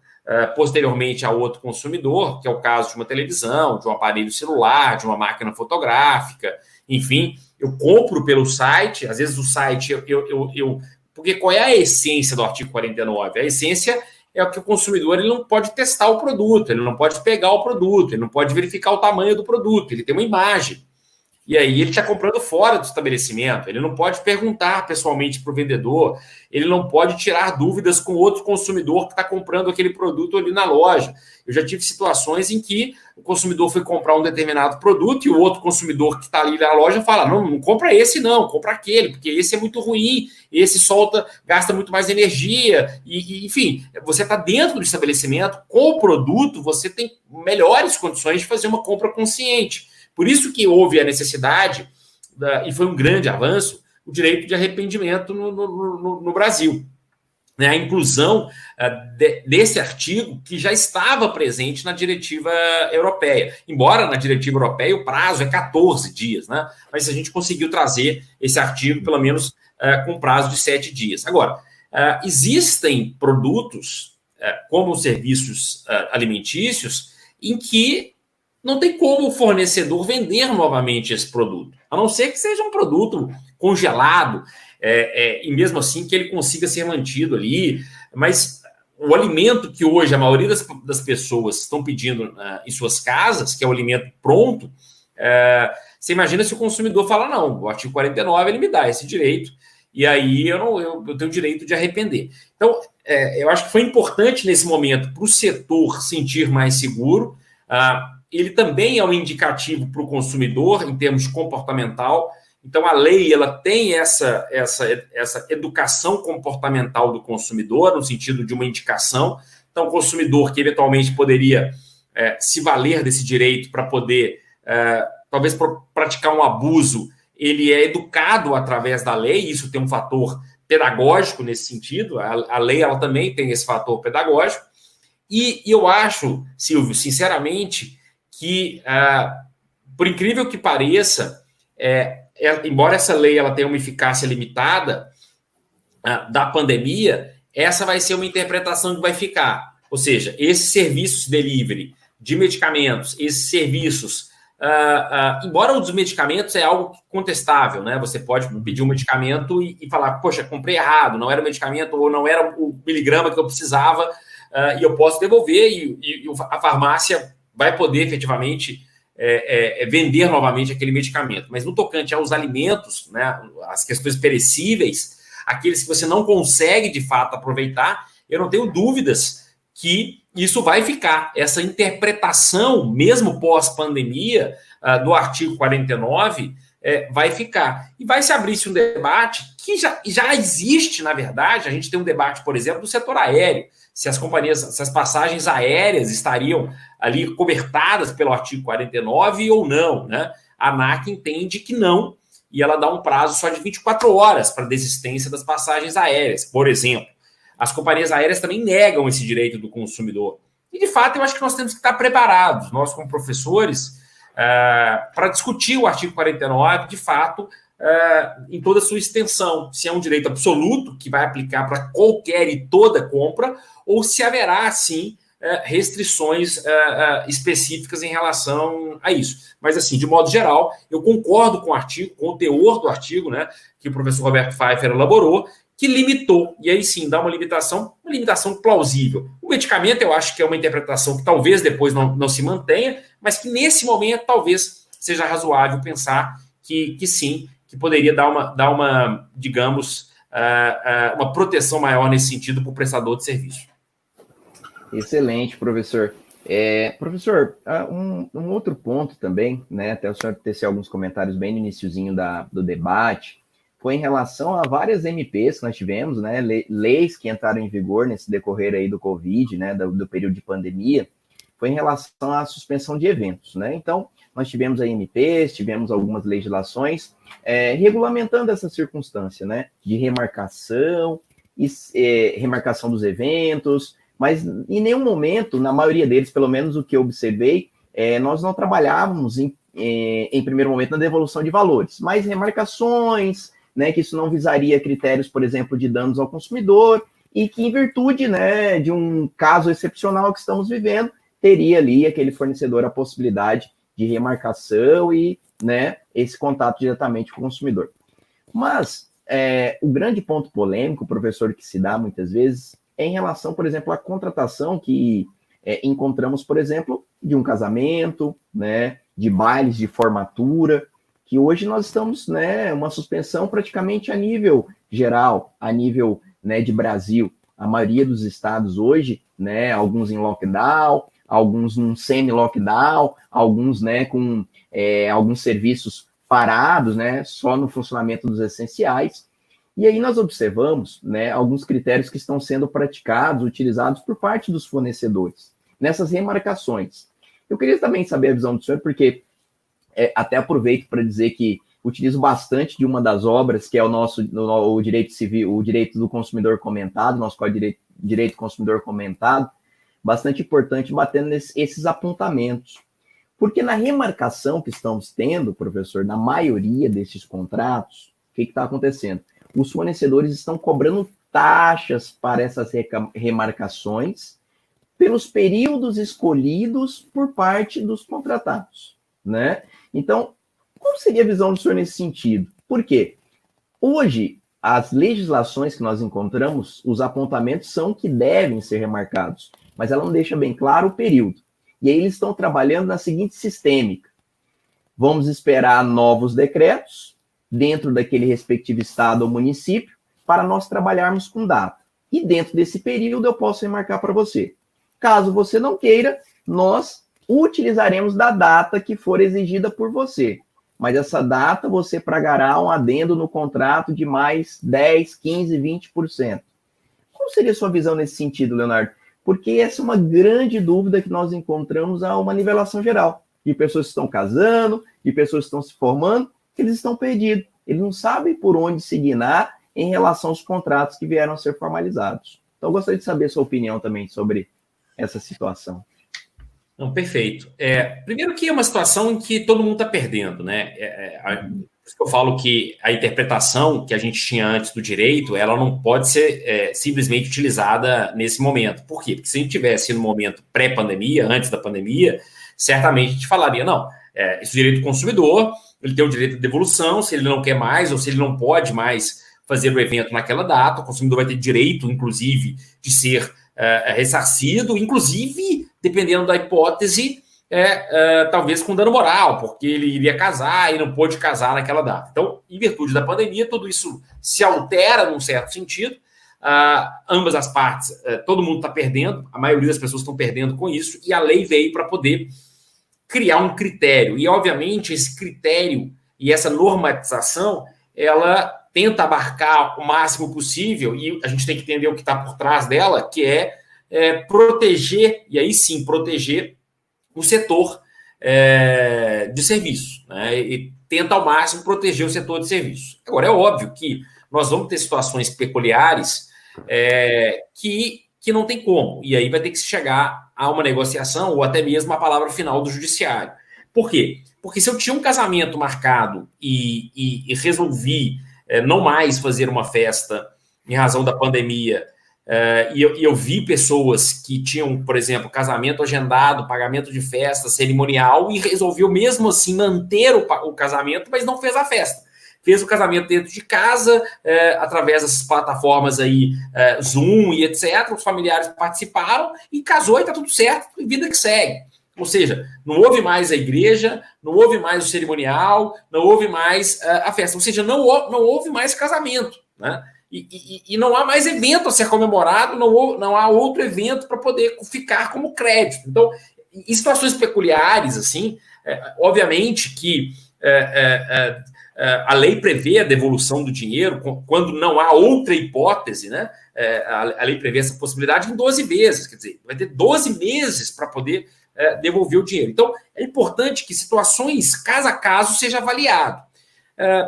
S2: posteriormente a outro consumidor, que é o caso de uma televisão, de um aparelho celular, de uma máquina fotográfica, enfim, eu compro pelo site, às vezes o site, porque qual é a essência do artigo 49? A essência é que o consumidor ele não pode testar o produto, ele não pode pegar o produto, ele não pode verificar o tamanho do produto, ele tem uma imagem. E aí ele está comprando fora do estabelecimento, ele não pode perguntar pessoalmente para o vendedor, ele não pode tirar dúvidas com outro consumidor que está comprando aquele produto ali na loja. Eu já tive situações em que o consumidor foi comprar um determinado produto e o outro consumidor que está ali na loja fala, não compra esse não, compra aquele, porque esse é muito ruim, esse gasta muito mais energia, e enfim, você está dentro do estabelecimento, com o produto, você tem melhores condições de fazer uma compra consciente. Por isso que houve a necessidade e foi um grande avanço, o direito de arrependimento no Brasil. Né, a inclusão desse artigo que já estava presente na diretiva europeia. Embora na diretiva europeia o prazo é 14 dias, né? Mas a gente conseguiu trazer esse artigo, pelo menos, com prazo de 7 dias. Agora, existem produtos, como os serviços alimentícios, em que não tem como o fornecedor vender novamente esse produto, a não ser que seja um produto congelado, e mesmo assim que ele consiga ser mantido ali, mas o alimento que hoje a maioria das pessoas estão pedindo em suas casas, que é o alimento pronto, você imagina se o consumidor fala, não, o artigo 49 ele me dá esse direito, e aí eu tenho o direito de arrepender. Então, eu acho que foi importante nesse momento para o setor sentir mais seguro, ele também é um indicativo para o consumidor em termos comportamental. Então, a lei ela tem essa educação comportamental do consumidor, no sentido de uma indicação. Então, o consumidor que eventualmente poderia se valer desse direito para poder, talvez, praticar um abuso, ele é educado através da lei, isso tem um fator pedagógico nesse sentido, a lei ela também tem esse fator pedagógico, e eu acho, Silvio, sinceramente, que, por incrível que pareça, embora essa lei ela tenha uma eficácia limitada da pandemia, essa vai ser uma interpretação que vai ficar. Ou seja, esses serviços delivery de medicamentos, esses serviços, embora o dos medicamentos é algo contestável, né? Você pode pedir um medicamento e falar, poxa, comprei errado, não era o medicamento ou não era o miligrama que eu precisava, e eu posso devolver e a farmácia vai poder efetivamente vender novamente aquele medicamento. Mas no tocante aos alimentos, né, as questões perecíveis, aqueles que você não consegue de fato aproveitar, eu não tenho dúvidas que isso vai ficar. Essa interpretação, mesmo pós-pandemia, do artigo 49, vai ficar. E vai se abrir-se um debate que já existe, na verdade. A gente tem um debate, por exemplo, do setor aéreo. Se as passagens aéreas estariam ali cobertadas pelo artigo 49 ou não, né? A ANAC entende que não, e ela dá um prazo só de 24 horas para desistência das passagens aéreas, por exemplo. As companhias aéreas também negam esse direito do consumidor. E, de fato, eu acho que nós temos que estar preparados, nós como professores, para discutir o artigo 49, de fato, em toda a sua extensão. Se é um direito absoluto, que vai aplicar para qualquer e toda compra, ou se haverá, sim, restrições específicas em relação a isso. Mas, assim, de modo geral, eu concordo com o artigo, com o teor do artigo, né, que o professor Roberto Pfeiffer elaborou, que limitou, e aí sim, dá uma limitação plausível. O medicamento, eu acho que é uma interpretação que talvez depois não se mantenha, mas que nesse momento talvez seja razoável pensar que sim, que poderia dar uma digamos, uma proteção maior nesse sentido para o prestador de serviço.
S3: Excelente, professor. Professor, um outro ponto também, né, até o senhor tecer alguns comentários bem no iniciozinho do debate, foi em relação a várias MPs que nós tivemos, né, leis que entraram em vigor nesse decorrer aí do Covid, né, do período de pandemia, foi em relação à suspensão de eventos, né, então nós tivemos aí MPs, tivemos algumas legislações regulamentando essa circunstância, né, de remarcação dos eventos, mas em nenhum momento, na maioria deles, pelo menos o que eu observei, nós não trabalhávamos em primeiro momento na devolução de valores, mas remarcações, né, que isso não visaria critérios, por exemplo, de danos ao consumidor, e que em virtude, né, de um caso excepcional que estamos vivendo, teria ali aquele fornecedor a possibilidade de remarcação e, né, esse contato diretamente com o consumidor. Mas o grande ponto polêmico, professor, que se dá muitas vezes, é em relação, por exemplo, à contratação que encontramos, por exemplo, de um casamento, né, de bailes de formatura, que hoje nós estamos, né, uma suspensão praticamente a nível geral, a nível, né, de Brasil. A maioria dos estados hoje, né, alguns em lockdown, alguns num semi-lockdown, alguns, né, com alguns serviços parados, né, só no funcionamento dos essenciais. E aí nós observamos, né, alguns critérios que estão sendo praticados, utilizados por parte dos fornecedores, nessas remarcações. Eu queria também saber a visão do senhor, porque até aproveito para dizer que utilizo bastante de uma das obras, que é o direito civil, o direito do consumidor comentado, nosso Código de Direito do Consumidor comentado, bastante importante batendo esses apontamentos. Porque na remarcação que estamos tendo, professor, na maioria desses contratos, o que está acontecendo? Os fornecedores estão cobrando taxas para essas remarcações pelos períodos escolhidos por parte dos contratados, né? Então, qual seria a visão do senhor nesse sentido? Por quê? Hoje, as legislações que nós encontramos, os apontamentos são que devem ser remarcados, mas ela não deixa bem claro o período. E aí eles estão trabalhando na seguinte sistêmica. Vamos esperar novos decretos dentro daquele respectivo estado ou município para nós trabalharmos com data. E dentro desse período eu posso remarcar para você. Caso você não queira, nós utilizaremos da data que for exigida por você. Mas essa data você pagará um adendo no contrato de mais 10, 15, 20%. Qual seria a sua visão nesse sentido, Leonardo? Porque essa é uma grande dúvida que nós encontramos a uma nivelação geral. De pessoas que estão casando, de pessoas que estão se formando, que eles estão perdidos. Eles não sabem por onde se guiar em relação aos contratos que vieram a ser formalizados. Então, eu gostaria de saber a sua opinião também sobre essa situação.
S2: Não, perfeito. Primeiro que é uma situação em que todo mundo está perdendo, né? Por isso que eu falo que a interpretação que a gente tinha antes do direito, ela não pode ser simplesmente utilizada nesse momento. Por quê? Porque se a gente tivesse no momento pré-pandemia, antes da pandemia, certamente a gente falaria, não, esse direito do consumidor, ele tem o direito de devolução, se ele não quer mais ou se ele não pode mais fazer o evento naquela data, o consumidor vai ter direito, inclusive, de ser ressarcido, inclusive, dependendo da hipótese, talvez com dano moral, porque ele iria casar e não pôde casar naquela data. Então, em virtude da pandemia, tudo isso se altera num certo sentido. Ambas as partes, todo mundo está perdendo, a maioria das pessoas estão perdendo com isso, e a lei veio para poder criar um critério. E, obviamente, esse critério e essa normatização, ela tenta abarcar o máximo possível, e a gente tem que entender o que está por trás dela, que é proteger, e aí sim, proteger o setor de serviço, né? E tenta ao máximo proteger o setor de serviço. Agora, é óbvio que nós vamos ter situações peculiares que não tem como, e aí vai ter que se chegar a uma negociação ou até mesmo a palavra final do judiciário. Por quê? Porque se eu tinha um casamento marcado e resolvi não mais fazer uma festa em razão da pandemia, e eu vi pessoas que tinham, por exemplo, casamento agendado, pagamento de festa, cerimonial, e resolveu mesmo assim manter o casamento, mas não fez a festa. Fez o casamento dentro de casa, através dessas plataformas aí, Zoom e etc. Os familiares participaram e casou e está tudo certo, vida que segue. Ou seja, não houve mais a igreja, não houve mais o cerimonial, não houve mais a festa. Ou seja, não houve mais casamento, né? E não há mais evento a ser comemorado, não há outro evento para poder ficar como crédito. Então, em situações peculiares, assim, obviamente que a lei prevê a devolução do dinheiro quando não há outra hipótese, né? A lei prevê essa possibilidade em 12 vezes, quer dizer, vai ter 12 meses para poder devolver o dinheiro. Então, é importante que situações caso a caso seja avaliado.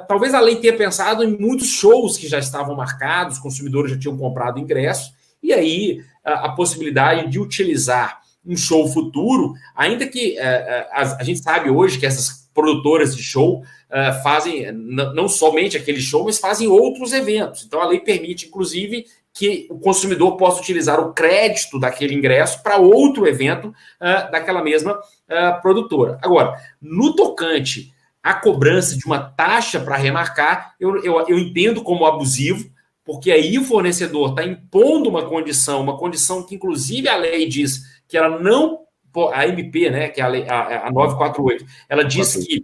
S2: Talvez a lei tenha pensado em muitos shows que já estavam marcados, os consumidores já tinham comprado ingresso, e aí a possibilidade de utilizar um show futuro, ainda que a gente sabe hoje que essas produtoras de show fazem não somente aquele show, mas fazem outros eventos. Então, a lei permite, inclusive, que o consumidor possa utilizar o crédito daquele ingresso para outro evento daquela mesma produtora. Agora, no tocante à cobrança de uma taxa para remarcar, eu entendo como abusivo, porque aí o fornecedor está impondo uma condição que, inclusive, a lei diz que ela não... A MP, né, que é a 948, ela diz que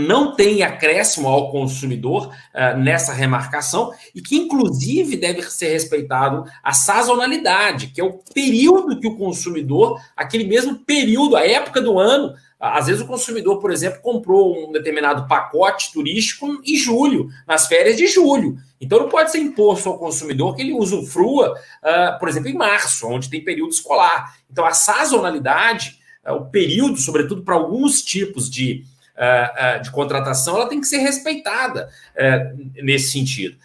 S2: não tem acréscimo ao consumidor nessa remarcação e que, inclusive, deve ser respeitado a sazonalidade, que é o período que o consumidor, aquele mesmo período, a época do ano, às vezes o consumidor, por exemplo, comprou um determinado pacote turístico em julho, nas férias de julho. Então, não pode ser imposto ao consumidor que ele usufrua, por exemplo, em março, onde tem período escolar. Então, a sazonalidade, o período, sobretudo para alguns tipos de de contratação, ela tem que ser respeitada nesse sentido.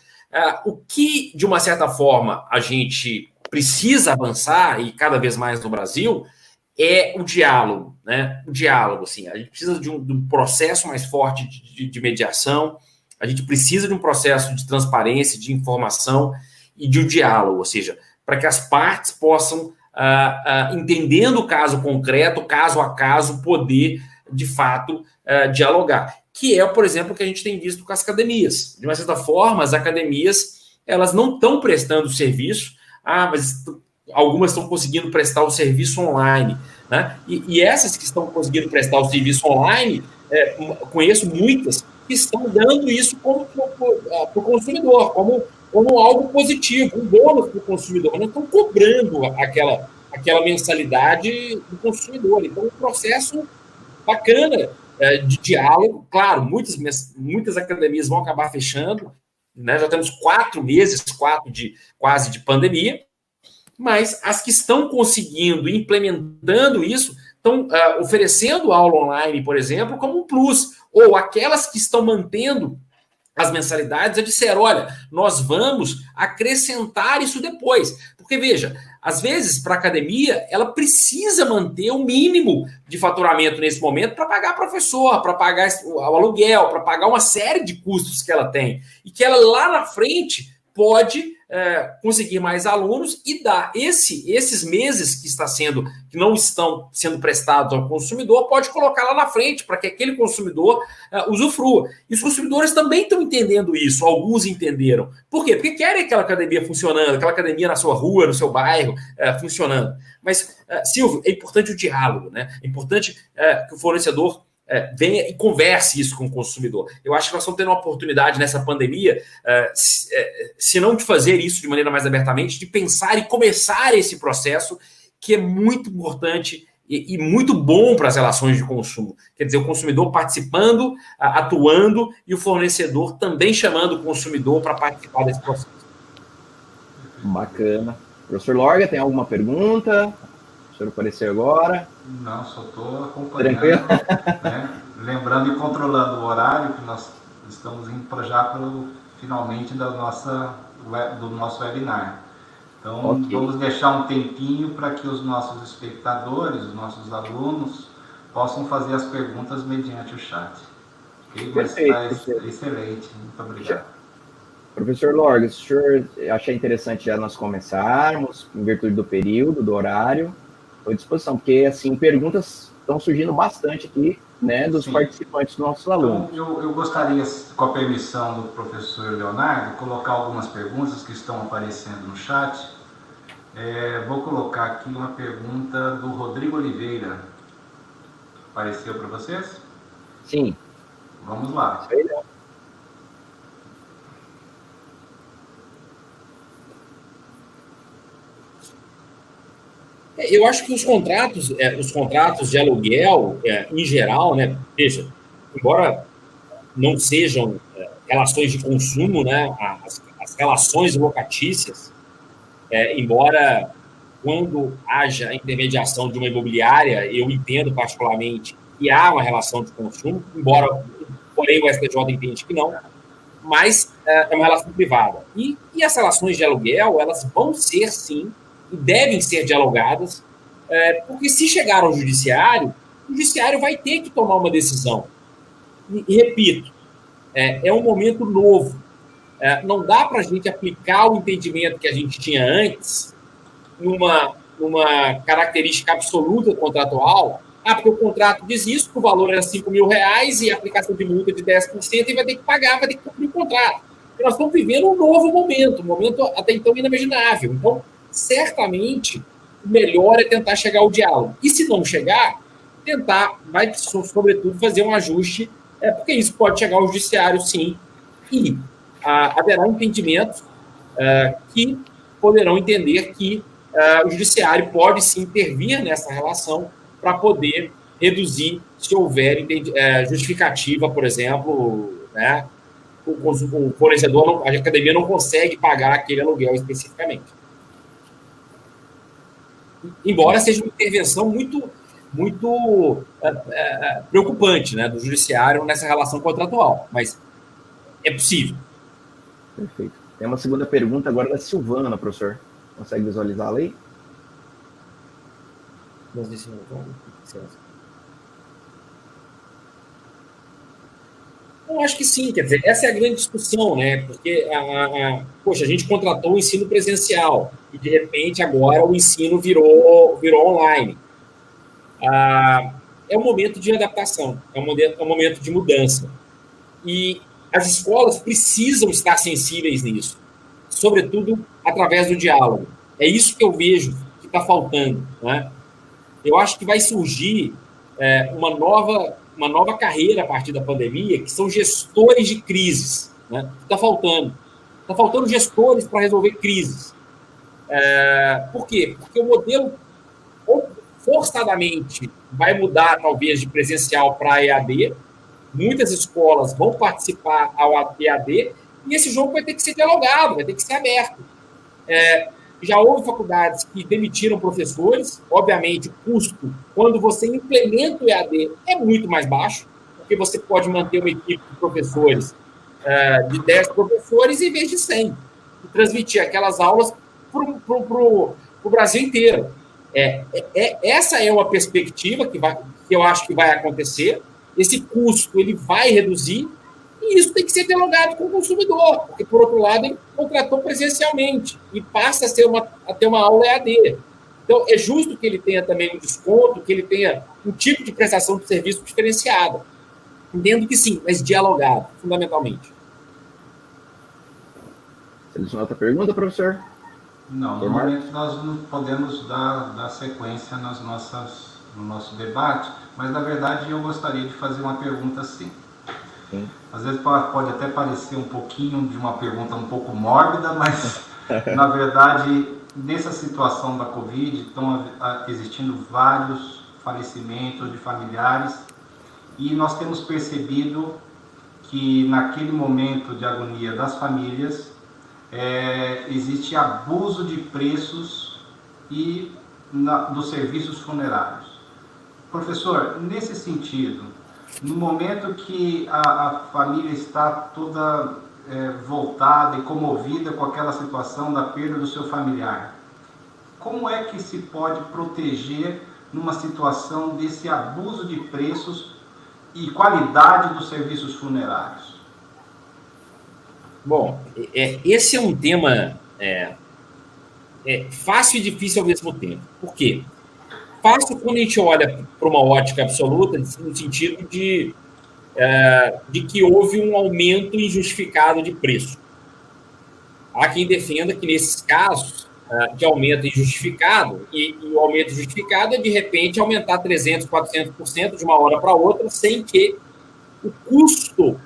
S2: O que, de uma certa forma, a gente precisa avançar, e cada vez mais no Brasil, é o diálogo, né? O diálogo, assim, a gente precisa de um processo mais forte de mediação, a gente precisa de um processo de transparência, de informação e de um diálogo, ou seja, para que as partes possam, entendendo o caso concreto, caso a caso, poder, de fato, dialogar. Que é, por exemplo, o que a gente tem visto com as academias. De uma certa forma, as academias, elas não estão prestando serviço, mas algumas estão conseguindo prestar o serviço online, né? E essas que estão conseguindo prestar o serviço online, conheço muitas que estão dando isso para o consumidor, como algo positivo, um bônus para o consumidor, mas não estão cobrando aquela mensalidade do consumidor. Então, um processo bacana de diálogo. Claro, muitas academias vão acabar fechando, né? Já temos 4 meses, quase de pandemia, mas as que estão conseguindo, implementando isso, estão oferecendo aula online, por exemplo, como um plus, ou aquelas que estão mantendo as mensalidades, disseram, olha, nós vamos acrescentar isso depois. Porque, veja, às vezes, para a academia, ela precisa manter o mínimo de faturamento nesse momento para pagar professor, para pagar o aluguel, para pagar uma série de custos que ela tem. E que ela, lá na frente, pode conseguir mais alunos e dar esses meses que não estão sendo prestados ao consumidor, pode colocar lá na frente para que aquele consumidor usufrua. E os consumidores também estão entendendo isso, alguns entenderam. Por quê? Porque querem aquela academia funcionando, aquela academia na sua rua, no seu bairro, funcionando. Mas, Silvio, é importante o diálogo, né? É importante que o fornecedor venha e converse isso com o consumidor. Eu acho que nós estamos tendo uma oportunidade nessa pandemia, se não de fazer isso de maneira mais abertamente, de pensar e começar esse processo que é muito importante e muito bom para as relações de consumo. Quer dizer, o consumidor participando, atuando, e o fornecedor também chamando o consumidor para participar desse processo.
S3: Bacana. Professor Lorga, tem alguma pergunta? O senhor apareceu agora?
S1: Não, só estou acompanhando, né? Lembrando e controlando o horário, que nós estamos indo finalmente do nosso webinar. Então, okay, vamos deixar um tempinho para que os nossos espectadores, os nossos alunos, possam fazer as perguntas mediante o chat. Okay? Perfeito. Excelente, muito obrigado.
S3: Professor Lorga, se o senhor achar interessante já nós começarmos, em virtude do período, do horário, estou à disposição, porque, assim, perguntas estão surgindo bastante aqui, né, dos participantes, dos nossos alunos.
S1: Então, eu gostaria, com a permissão do professor Leonardo, colocar algumas perguntas que estão aparecendo no chat. Vou colocar aqui uma pergunta do Rodrigo Oliveira. Apareceu para vocês?
S3: Sim.
S1: Vamos lá.
S2: Eu acho que os contratos de aluguel, em geral, né, veja, embora não sejam relações de consumo, né, as relações locatícias, embora quando haja a intermediação de uma imobiliária, eu entendo particularmente que há uma relação de consumo, porém o STJ entende que não, mas é uma relação privada. E as relações de aluguel, elas vão ser, sim, e devem ser dialogadas, porque se chegar ao judiciário, o judiciário vai ter que tomar uma decisão. E repito, é um momento novo. Não dá para a gente aplicar o entendimento que a gente tinha antes numa característica absoluta contratual. Porque o contrato diz isso, que o valor era R$5.000 e a aplicação de multa de 10% e vai ter que pagar, vai ter que cumprir o contrato. E nós estamos vivendo um novo momento, um momento até então inimaginável. Então, certamente, o melhor é tentar chegar ao diálogo. E se não chegar, vai, sobretudo, fazer um ajuste, porque isso pode chegar ao judiciário, sim, e haverá entendimentos que poderão entender que o judiciário pode, sim, intervir nessa relação para poder reduzir, se houver justificativa, por exemplo, né, o fornecedor, a academia não consegue pagar aquele aluguel especificamente. Embora seja uma intervenção muito muito preocupante, né, do judiciário nessa relação contratual, mas é possível.
S3: Perfeito. Tem uma segunda pergunta agora da Silvana, professor. Consegue visualizar a lei?
S2: Eu acho que sim, quer dizer, essa é a grande discussão, né? Porque, poxa, a gente contratou o ensino presencial e, de repente, agora o ensino virou online. É um momento de adaptação, é um momento de mudança. E as escolas precisam estar sensíveis nisso, sobretudo através do diálogo. É isso que eu vejo que está faltando, né? Eu acho que vai surgir uma nova carreira a partir da pandemia, que são gestores de crises, né? Está faltando gestores para resolver crises. Por quê? Porque o modelo forçadamente vai mudar, talvez, de presencial para EAD. Muitas escolas vão participar ao EAD e esse jogo vai ter que ser dialogado, vai ter que ser aberto. Já houve faculdades que demitiram professores. Obviamente, o custo, quando você implementa o EAD, é muito mais baixo, porque você pode manter uma equipe de professores, de 10 professores em vez de 100, e transmitir aquelas aulas para o Brasil inteiro. Essa é uma perspectiva que eu acho que vai acontecer. Esse custo ele vai reduzir, e isso tem que ser dialogado com o consumidor, porque, por outro lado, ele contratou presencialmente e passa a ter uma aula EAD. Então, é justo que ele tenha também um desconto, que ele tenha um tipo de prestação de serviço diferenciado. Entendo que sim, mas dialogado, fundamentalmente.
S3: Selecionou outra pergunta, professor?
S1: Não, normalmente nós não podemos dar sequência no nosso debate, mas, na verdade, eu gostaria de fazer uma pergunta assim. Sim. Às vezes pode até parecer um pouquinho de uma pergunta um pouco mórbida, mas, na verdade, nessa situação da Covid, estão existindo vários falecimentos de familiares e nós temos percebido que, naquele momento de agonia das famílias, existe abuso de preços e dos serviços funerários. Professor, nesse sentido, no momento que a família está toda voltada e comovida com aquela situação da perda do seu familiar, como é que se pode proteger numa situação desse abuso de preços e qualidade dos serviços funerários?
S2: Bom, esse é um tema fácil e difícil ao mesmo tempo. Por quê? Fácil quando a gente olha para uma ótica absoluta, no sentido de que houve um aumento injustificado de preço. Há quem defenda que, nesses casos de aumento injustificado, e o aumento injustificado é, de repente, aumentar 300%, 400% de uma hora para outra, sem que o custo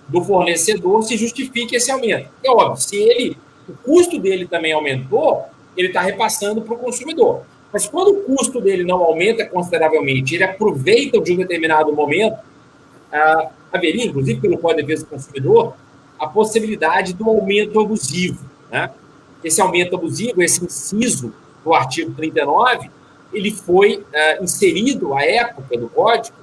S2: do fornecedor se justifique esse aumento. É óbvio, se o custo dele também aumentou, ele está repassando para o consumidor. Mas quando o custo dele não aumenta consideravelmente, ele aproveita de um determinado momento, haveria, inclusive pelo Código de Defesa do Consumidor, a possibilidade do aumento abusivo, né? Esse aumento abusivo, esse inciso do artigo 39, ele foi inserido à época do Código,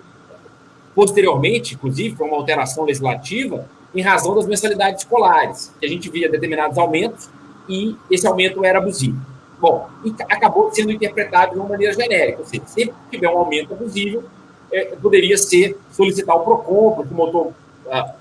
S2: posteriormente, inclusive, foi uma alteração legislativa, em razão das mensalidades escolares, que a gente via determinados aumentos e esse aumento era abusivo. Bom, e acabou sendo interpretado de uma maneira genérica, ou seja, sempre que tiver um aumento abusivo, poderia solicitar o PROCON, para que o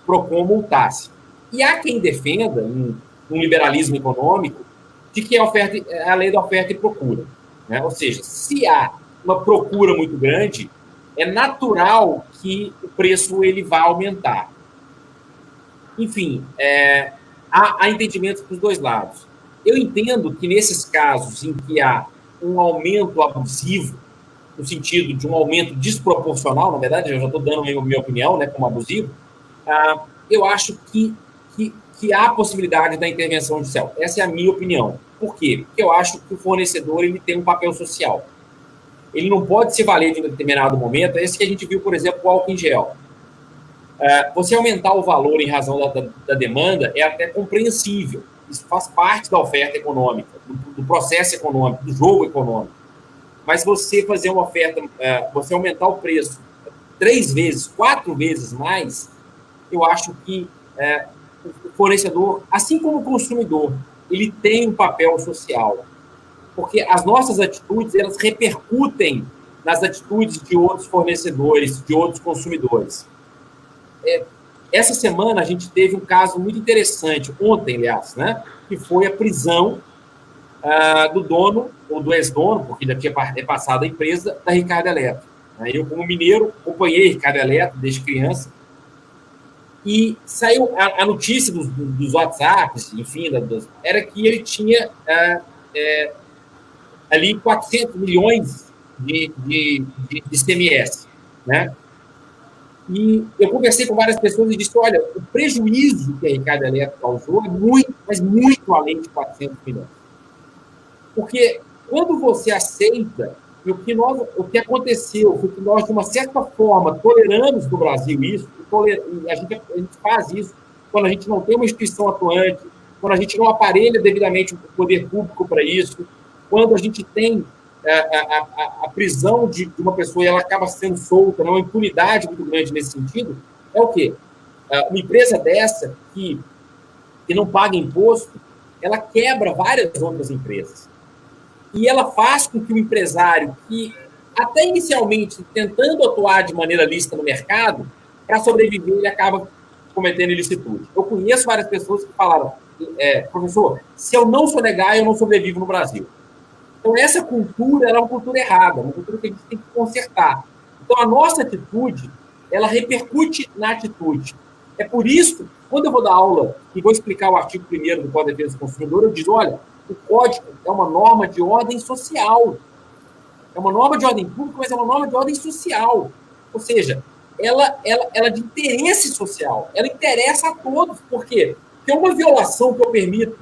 S2: PROCON multasse. E há quem defenda, num liberalismo econômico, de que a lei da oferta e procura, né? Ou seja, se há uma procura muito grande, é natural que o preço ele vá aumentar. Enfim, há entendimentos dos dois lados. Eu entendo que, nesses casos em que há um aumento abusivo, no sentido de um aumento desproporcional, na verdade, eu já estou dando a minha opinião, né, como abusivo, eu acho que há possibilidade da intervenção judicial. Essa é a minha opinião. Por quê? Porque eu acho que o fornecedor ele tem um papel social. Ele não pode se valer de um determinado momento. É esse que a gente viu, por exemplo, o álcool em gel. Você aumentar o valor em razão da demanda é até compreensível. Isso faz parte da oferta econômica, do processo econômico, do jogo econômico. mas você fazer uma oferta, você aumentar o preço 3 vezes, 4 vezes mais, eu acho que o fornecedor, assim como o consumidor, ele tem um papel social. Porque as nossas atitudes, elas repercutem nas atitudes de outros fornecedores, de outros consumidores. Essa semana a gente teve um caso muito interessante, ontem, aliás, né, que foi a prisão do dono, ou do ex-dono, porque já tinha passado a empresa, da Ricardo Eletro. Eu, como mineiro, acompanhei Ricardo Eletro desde criança, e saiu a notícia dos WhatsApps, enfim, era que ele tinha ali 400 milhões de ICMS, né? E eu conversei com várias pessoas e disse, olha, o prejuízo que a Ricardo Eletro causou é muito, mas muito além de 400 milhões. Porque quando você aceita, e o que aconteceu foi que nós, de uma certa forma, toleramos no Brasil isso, e a gente faz isso quando a gente não tem uma instituição atuante, quando a gente não aparelha devidamente o poder público para isso, quando a gente tem a prisão de uma pessoa e ela acaba sendo solta, uma impunidade muito grande nesse sentido, é o quê? Uma empresa dessa que não paga imposto, ela quebra várias outras empresas. E ela faz com que o empresário, que até inicialmente tentando atuar de maneira lícita no mercado, para sobreviver, ele acaba cometendo ilicitude. Eu conheço várias pessoas que falaram, professor, se eu não sonegar, eu não sobrevivo no Brasil. Então, essa cultura é uma cultura errada, uma cultura que a gente tem que consertar. Então, a nossa atitude, ela repercute na atitude. É por isso, quando eu vou dar aula e vou explicar o artigo 1º do Código de Defesa do Consumidor, eu digo, olha, o Código é uma norma de ordem social. É uma norma de ordem pública, mas é uma norma de ordem social. Ou seja, ela é de interesse social. Ela interessa a todos. Por quê? Porque uma violação que eu permito,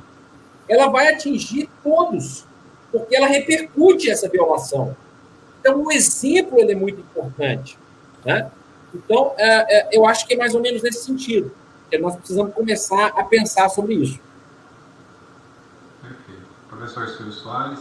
S2: ela vai atingir todos. Porque ela repercute essa violação. Então, o exemplo ele é muito importante. Né? Então, eu acho que é mais ou menos nesse sentido. Que nós precisamos começar a pensar sobre isso.
S1: Perfeito. Professor Silvio Soares.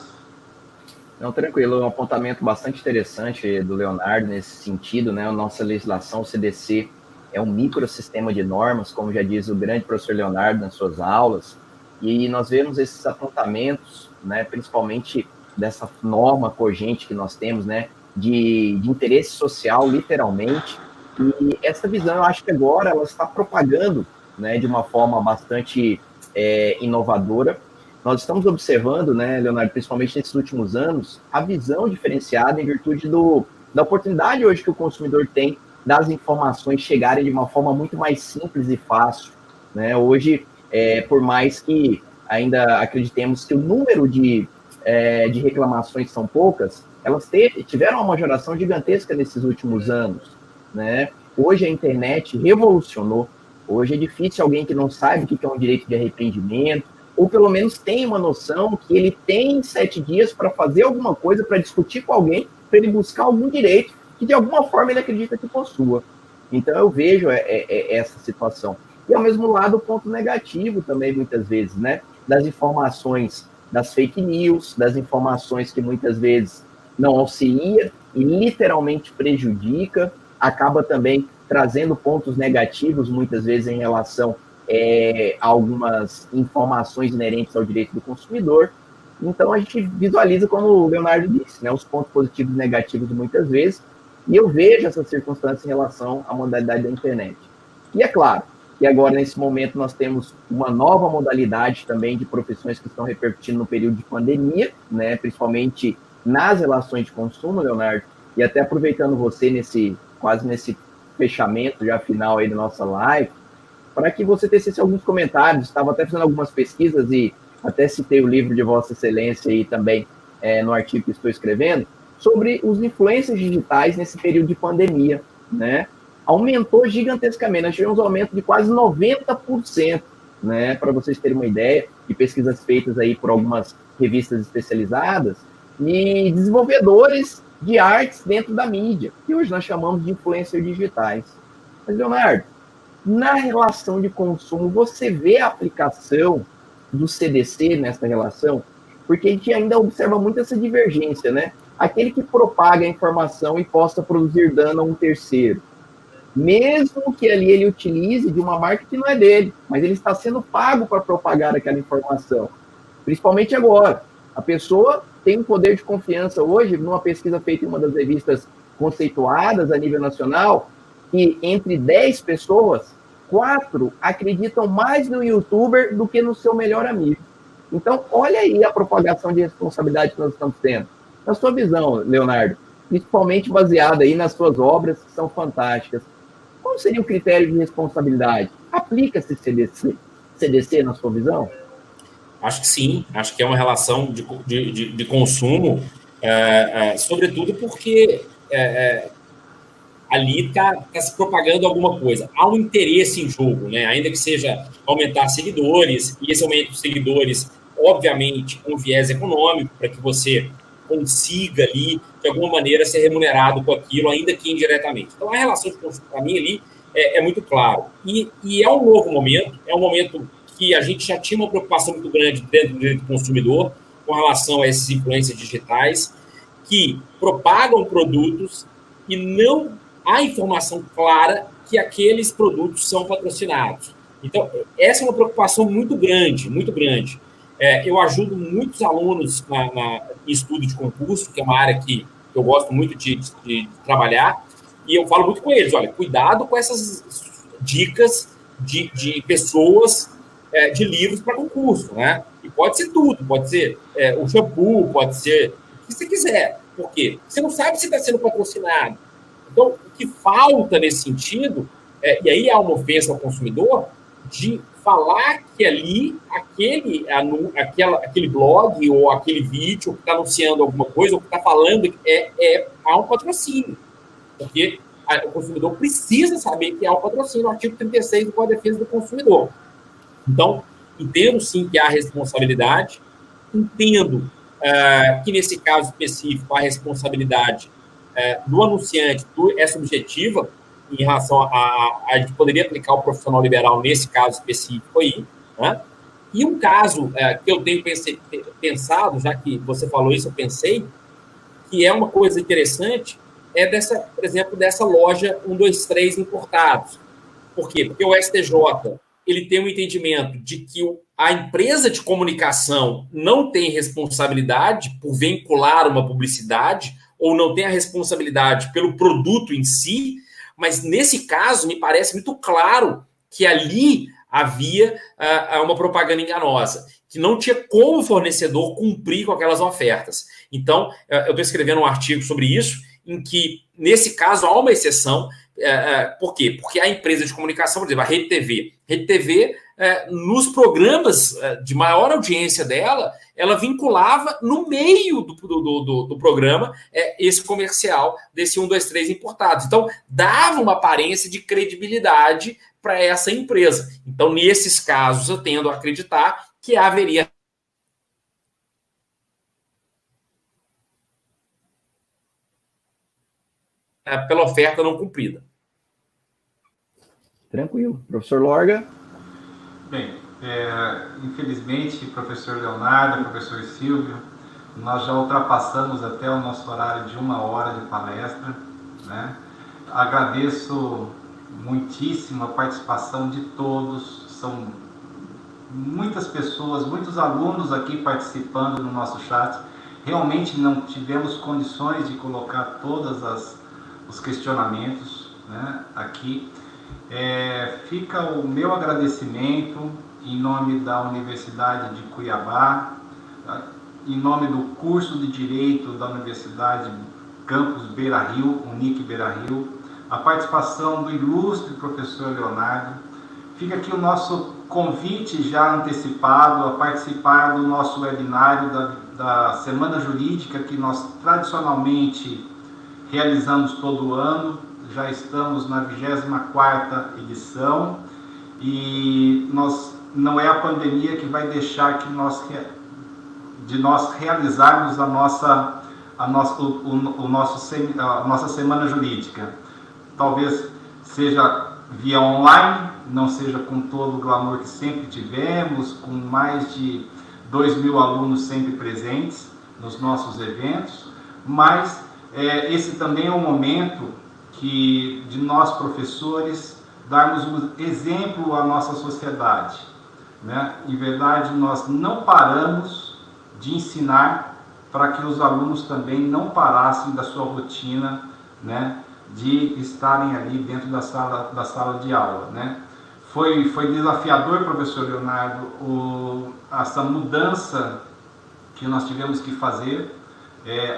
S3: Não, tranquilo, é um apontamento bastante interessante do Leonardo nesse sentido, né? A nossa legislação, o CDC, é um microsistema de normas, como já diz o grande professor Leonardo nas suas aulas, e nós vemos esses apontamentos, né, principalmente dessa norma cogente que nós temos, né, de interesse social, literalmente, e essa visão, eu acho que agora ela está propagando, né, de uma forma bastante inovadora. Nós estamos observando, né, Leonardo, principalmente nesses últimos anos, a visão diferenciada em virtude da oportunidade hoje que o consumidor tem das informações chegarem de uma forma muito mais simples e fácil, né? Hoje, por mais que ainda acreditemos que o número de reclamações são poucas, elas tiveram uma majoração gigantesca nesses últimos anos, né? Hoje a internet revolucionou. Hoje é difícil alguém que não sabe o que é um direito de arrependimento, ou pelo menos tem uma noção que ele tem 7 dias para fazer alguma coisa, para discutir com alguém, para ele buscar algum direito que de alguma forma ele acredita que possua. Então eu vejo essa situação. E ao mesmo lado o ponto negativo também, muitas vezes, né? Das informações, das fake news, das informações que muitas vezes não auxilia e literalmente prejudica, acaba também trazendo pontos negativos, muitas vezes, em relação a algumas informações inerentes ao direito do consumidor. Então, a gente visualiza, como o Leonardo disse, né, os pontos positivos e negativos muitas vezes, e eu vejo essa circunstância em relação à modalidade da internet. E é claro que agora, nesse momento, nós temos uma nova modalidade também de profissões que estão repercutindo no período de pandemia, né, principalmente nas relações de consumo, Leonardo, e até aproveitando você quase nesse fechamento já final aí da nossa live, para que você tecesse alguns comentários. Estava até fazendo algumas pesquisas e até citei o livro de Vossa Excelência aí também no artigo que estou escrevendo, sobre os influencers digitais nesse período de pandemia, né? Aumentou gigantescamente, nós tivemos um aumento de quase 90%, né? Para vocês terem uma ideia, de pesquisas feitas aí por algumas revistas especializadas, e desenvolvedores de artes dentro da mídia, que hoje nós chamamos de influencers digitais. Mas, Leonardo, na relação de consumo, você vê a aplicação do CDC nessa relação? Porque a gente ainda observa muito essa divergência, né? aquele que propaga a informação e possa produzir dano a um terceiro. Mesmo que ali ele utilize de uma marca que não é dele, mas ele está sendo pago para propagar aquela informação. Principalmente agora. A pessoa tem um poder de confiança hoje, numa pesquisa feita em uma das revistas conceituadas a nível nacional, que entre 10 pessoas, 4 acreditam mais no youtuber do que no seu melhor amigo. Então, olha aí a propagação de responsabilidade que nós estamos tendo. Na sua visão, Leonardo, principalmente baseada aí nas suas obras, que são fantásticas, qual seria o critério de responsabilidade? Aplica-se CDC na sua visão?
S2: Acho que sim, acho que é uma relação de consumo, sobretudo porque ali está se propagando alguma coisa. Há um interesse em jogo, né? Ainda que seja aumentar seguidores, e esse aumento de seguidores, obviamente, com viés econômico, para que você consiga ali, de alguma maneira, ser remunerado com aquilo, ainda que indiretamente. Então, a relação de consumo, para mim, ali é muito claro. E é um novo momento, é um momento que a gente já tinha uma preocupação muito grande dentro do direito do consumidor com relação a esses influências digitais que propagam produtos e não há informação clara que aqueles produtos são patrocinados. Então, essa é uma preocupação muito grande, muito grande. Eu ajudo muitos alunos em estudo de concurso, que é uma área que eu gosto muito de trabalhar, e eu falo muito com eles, olha, cuidado com essas dicas de pessoas, de livros para concurso, né? E pode ser tudo, pode ser o shampoo, pode ser o que você quiser. Por quê? Você não sabe se está sendo patrocinado. Então, o que falta nesse sentido, e aí há uma ofensa ao consumidor, de falar que ali aquele blog ou aquele vídeo que está anunciando alguma coisa, ou que está falando há um patrocínio. Porque o consumidor precisa saber que há um patrocínio, no artigo 36 do Código de Defesa do Consumidor. Então, entendo sim que há responsabilidade, entendo que nesse caso específico a responsabilidade do anunciante é subjetiva em relação a gente poderia aplicar o profissional liberal nesse caso específico aí, né? E um caso que eu tenho pensado, já que você falou isso, eu pensei, que é uma coisa interessante, por exemplo, dessa loja 123 Importados. Por quê? Porque o STJ ele tem um entendimento de que a empresa de comunicação não tem responsabilidade por vincular uma publicidade ou não tem a responsabilidade pelo produto em si, mas nesse caso me parece muito claro que ali havia uma propaganda enganosa, que não tinha como o fornecedor cumprir com aquelas ofertas. Então, eu estou escrevendo um artigo sobre isso, em que, nesse caso, há uma exceção. Por quê? Porque a empresa de comunicação, por exemplo, a Rede TV, nos programas de maior audiência dela, ela vinculava no meio do programa esse comercial desse 123 Importados. Então, dava uma aparência de credibilidade para essa empresa. Então, nesses casos, eu tendo a acreditar que haveria pela oferta não cumprida.
S3: Tranquilo. Professor Lorga?
S1: Bem, infelizmente, professor Leonardo, professor Silvio, nós já ultrapassamos até o nosso horário de 1 hora de palestra, né? Agradeço muitíssimo a participação de todos, são muitas pessoas, muitos alunos aqui participando no nosso chat. Realmente não tivemos condições de colocar todos os questionamentos, né, aqui. Fica o meu agradecimento em nome da Universidade de Cuiabá, em nome do curso de Direito da Universidade Campus Beira-Rio, UNIC Beira-Rio, a participação do ilustre professor Leonardo. Fica aqui o nosso convite já antecipado a participar do nosso webinário da Semana Jurídica, que nós tradicionalmente realizamos todo ano. Já estamos na 24ª edição e não é a pandemia que vai deixar de nós realizarmos a nossa Semana Jurídica. Talvez seja via online, não seja com todo o glamour que sempre tivemos, com mais de 2.000 alunos sempre presentes nos nossos eventos, mas esse também é um momento de nós, professores, darmos um exemplo à nossa sociedade, né? Em verdade, nós não paramos de ensinar para que os alunos também não parassem da sua rotina, né, de estarem ali dentro da sala de aula, né? Foi desafiador, professor Leonardo, essa mudança que nós tivemos que fazer.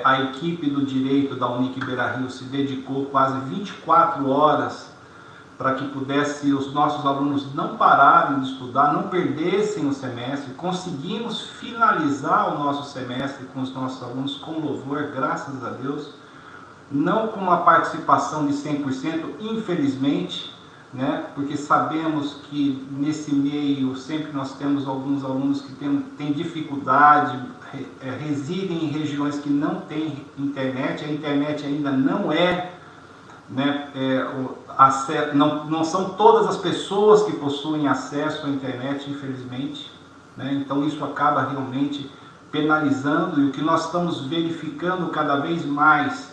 S1: A equipe do Direito da Unic Beira-Rio se dedicou quase 24 horas para que pudesse os nossos alunos não pararem de estudar, não perdessem o semestre. Conseguimos finalizar o nosso semestre com os nossos alunos com louvor, graças a Deus, não com uma participação de 100%, infelizmente, né? Porque sabemos que nesse meio sempre nós temos alguns alunos que têm dificuldade, residem em regiões que não têm internet, a internet ainda não né, não são todas as pessoas que possuem acesso à internet, infelizmente, né? Então isso acaba realmente penalizando, e o que nós estamos verificando cada vez mais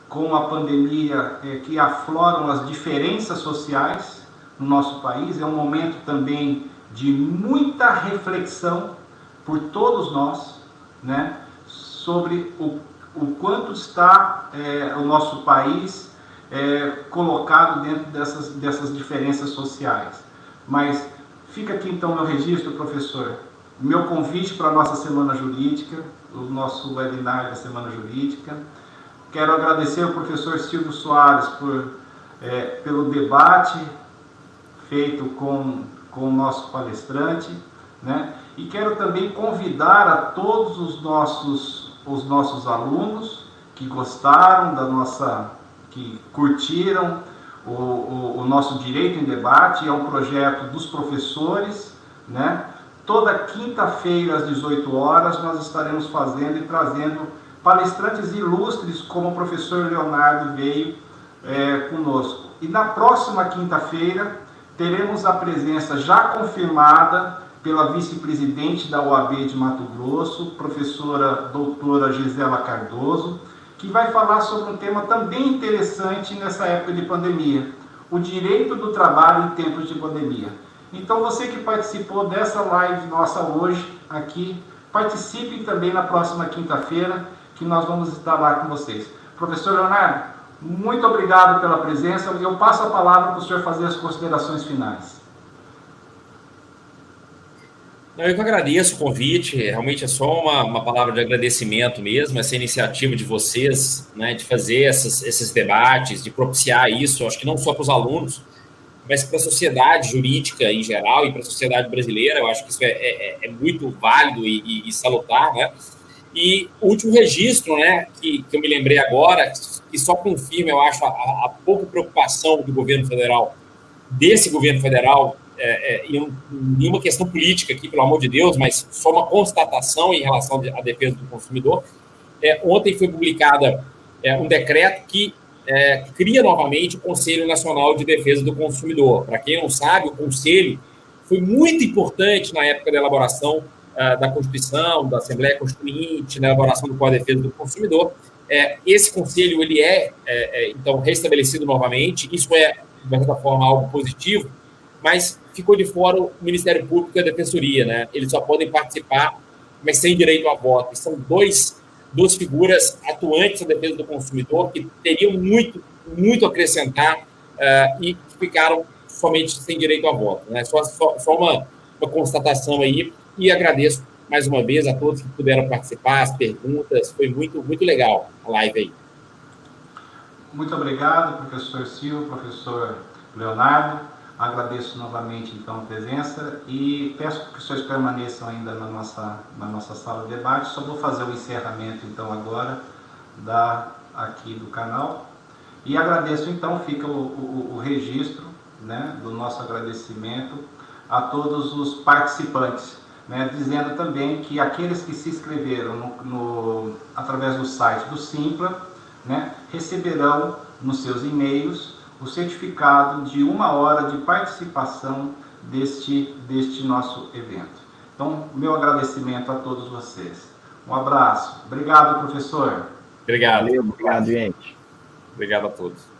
S1: com a pandemia que afloram as diferenças sociais no nosso país. É um momento também de muita reflexão por todos nós, né, sobre o quanto está o nosso país colocado dentro dessas diferenças sociais. Mas fica aqui então meu registro, professor, meu convite para a nossa Semana Jurídica, o nosso webinar da Semana Jurídica. Quero agradecer ao professor Silvio Soares pelo debate feito com o nosso palestrante, né? E quero também convidar a todos os nossos alunos que gostaram que curtiram o nosso Direito em Debate. É um projeto dos professores, né? Toda quinta-feira às 18 horas nós estaremos fazendo e trazendo palestrantes ilustres como o professor Leonardo veio conosco. E na próxima quinta-feira teremos a presença já confirmada pela vice-presidente da OAB de Mato Grosso, professora doutora Gisela Cardoso, que vai falar sobre um tema também interessante nessa época de pandemia: o direito do trabalho em tempos de pandemia. Então você que participou dessa live nossa hoje aqui, participe também na próxima quinta-feira, que nós vamos estar lá com vocês. Professor Leonardo, muito obrigado pela presença, e eu passo a palavra para o senhor fazer as considerações finais.
S2: Eu que agradeço o convite, realmente é só uma palavra de agradecimento mesmo, essa iniciativa de vocês, né, de fazer esses debates, de propiciar isso, acho que não só para os alunos, mas para a sociedade jurídica em geral e para a sociedade brasileira. Eu acho que isso é muito válido e salutar, né? E o último registro, né, que eu me lembrei agora, que só confirma, eu acho, a pouca preocupação do governo federal, desse governo federal, nenhuma questão política aqui, pelo amor de Deus, mas só uma constatação em relação à defesa do consumidor. Ontem foi publicado um decreto que cria novamente o Conselho Nacional de Defesa do Consumidor. Para quem não sabe, o Conselho foi muito importante na época da elaboração da Constituição, da Assembleia Constituinte, na elaboração do Código de Defesa do Consumidor. Esse conselho ele então, restabelecido novamente. Isso de certa forma, algo positivo, mas ficou de fora o Ministério Público e a Defensoria, né? Eles só podem participar, mas sem direito a voto. São duas figuras atuantes na defesa do consumidor que teriam muito a acrescentar e ficaram somente sem direito a voto, né? Só uma constatação aí, e agradeço mais uma vez a todos que puderam participar, as perguntas, foi muito legal a live aí.
S1: Muito obrigado, professor Silvio, professor Leonardo. Agradeço novamente, então, a presença e peço que os senhores permaneçam ainda na nossa sala de debate. Só vou fazer o encerramento, então, agora aqui do canal. E agradeço, então, fica o registro, né, do nosso agradecimento a todos os participantes, né, dizendo também que aqueles que se inscreveram através do site do Simpla, né, receberão nos seus e-mails o certificado de 1 hora de participação deste nosso evento. Então, meu agradecimento a todos vocês. Um abraço. Obrigado, professor.
S2: Obrigado.
S3: Valeu, obrigado, gente.
S2: Obrigado a todos.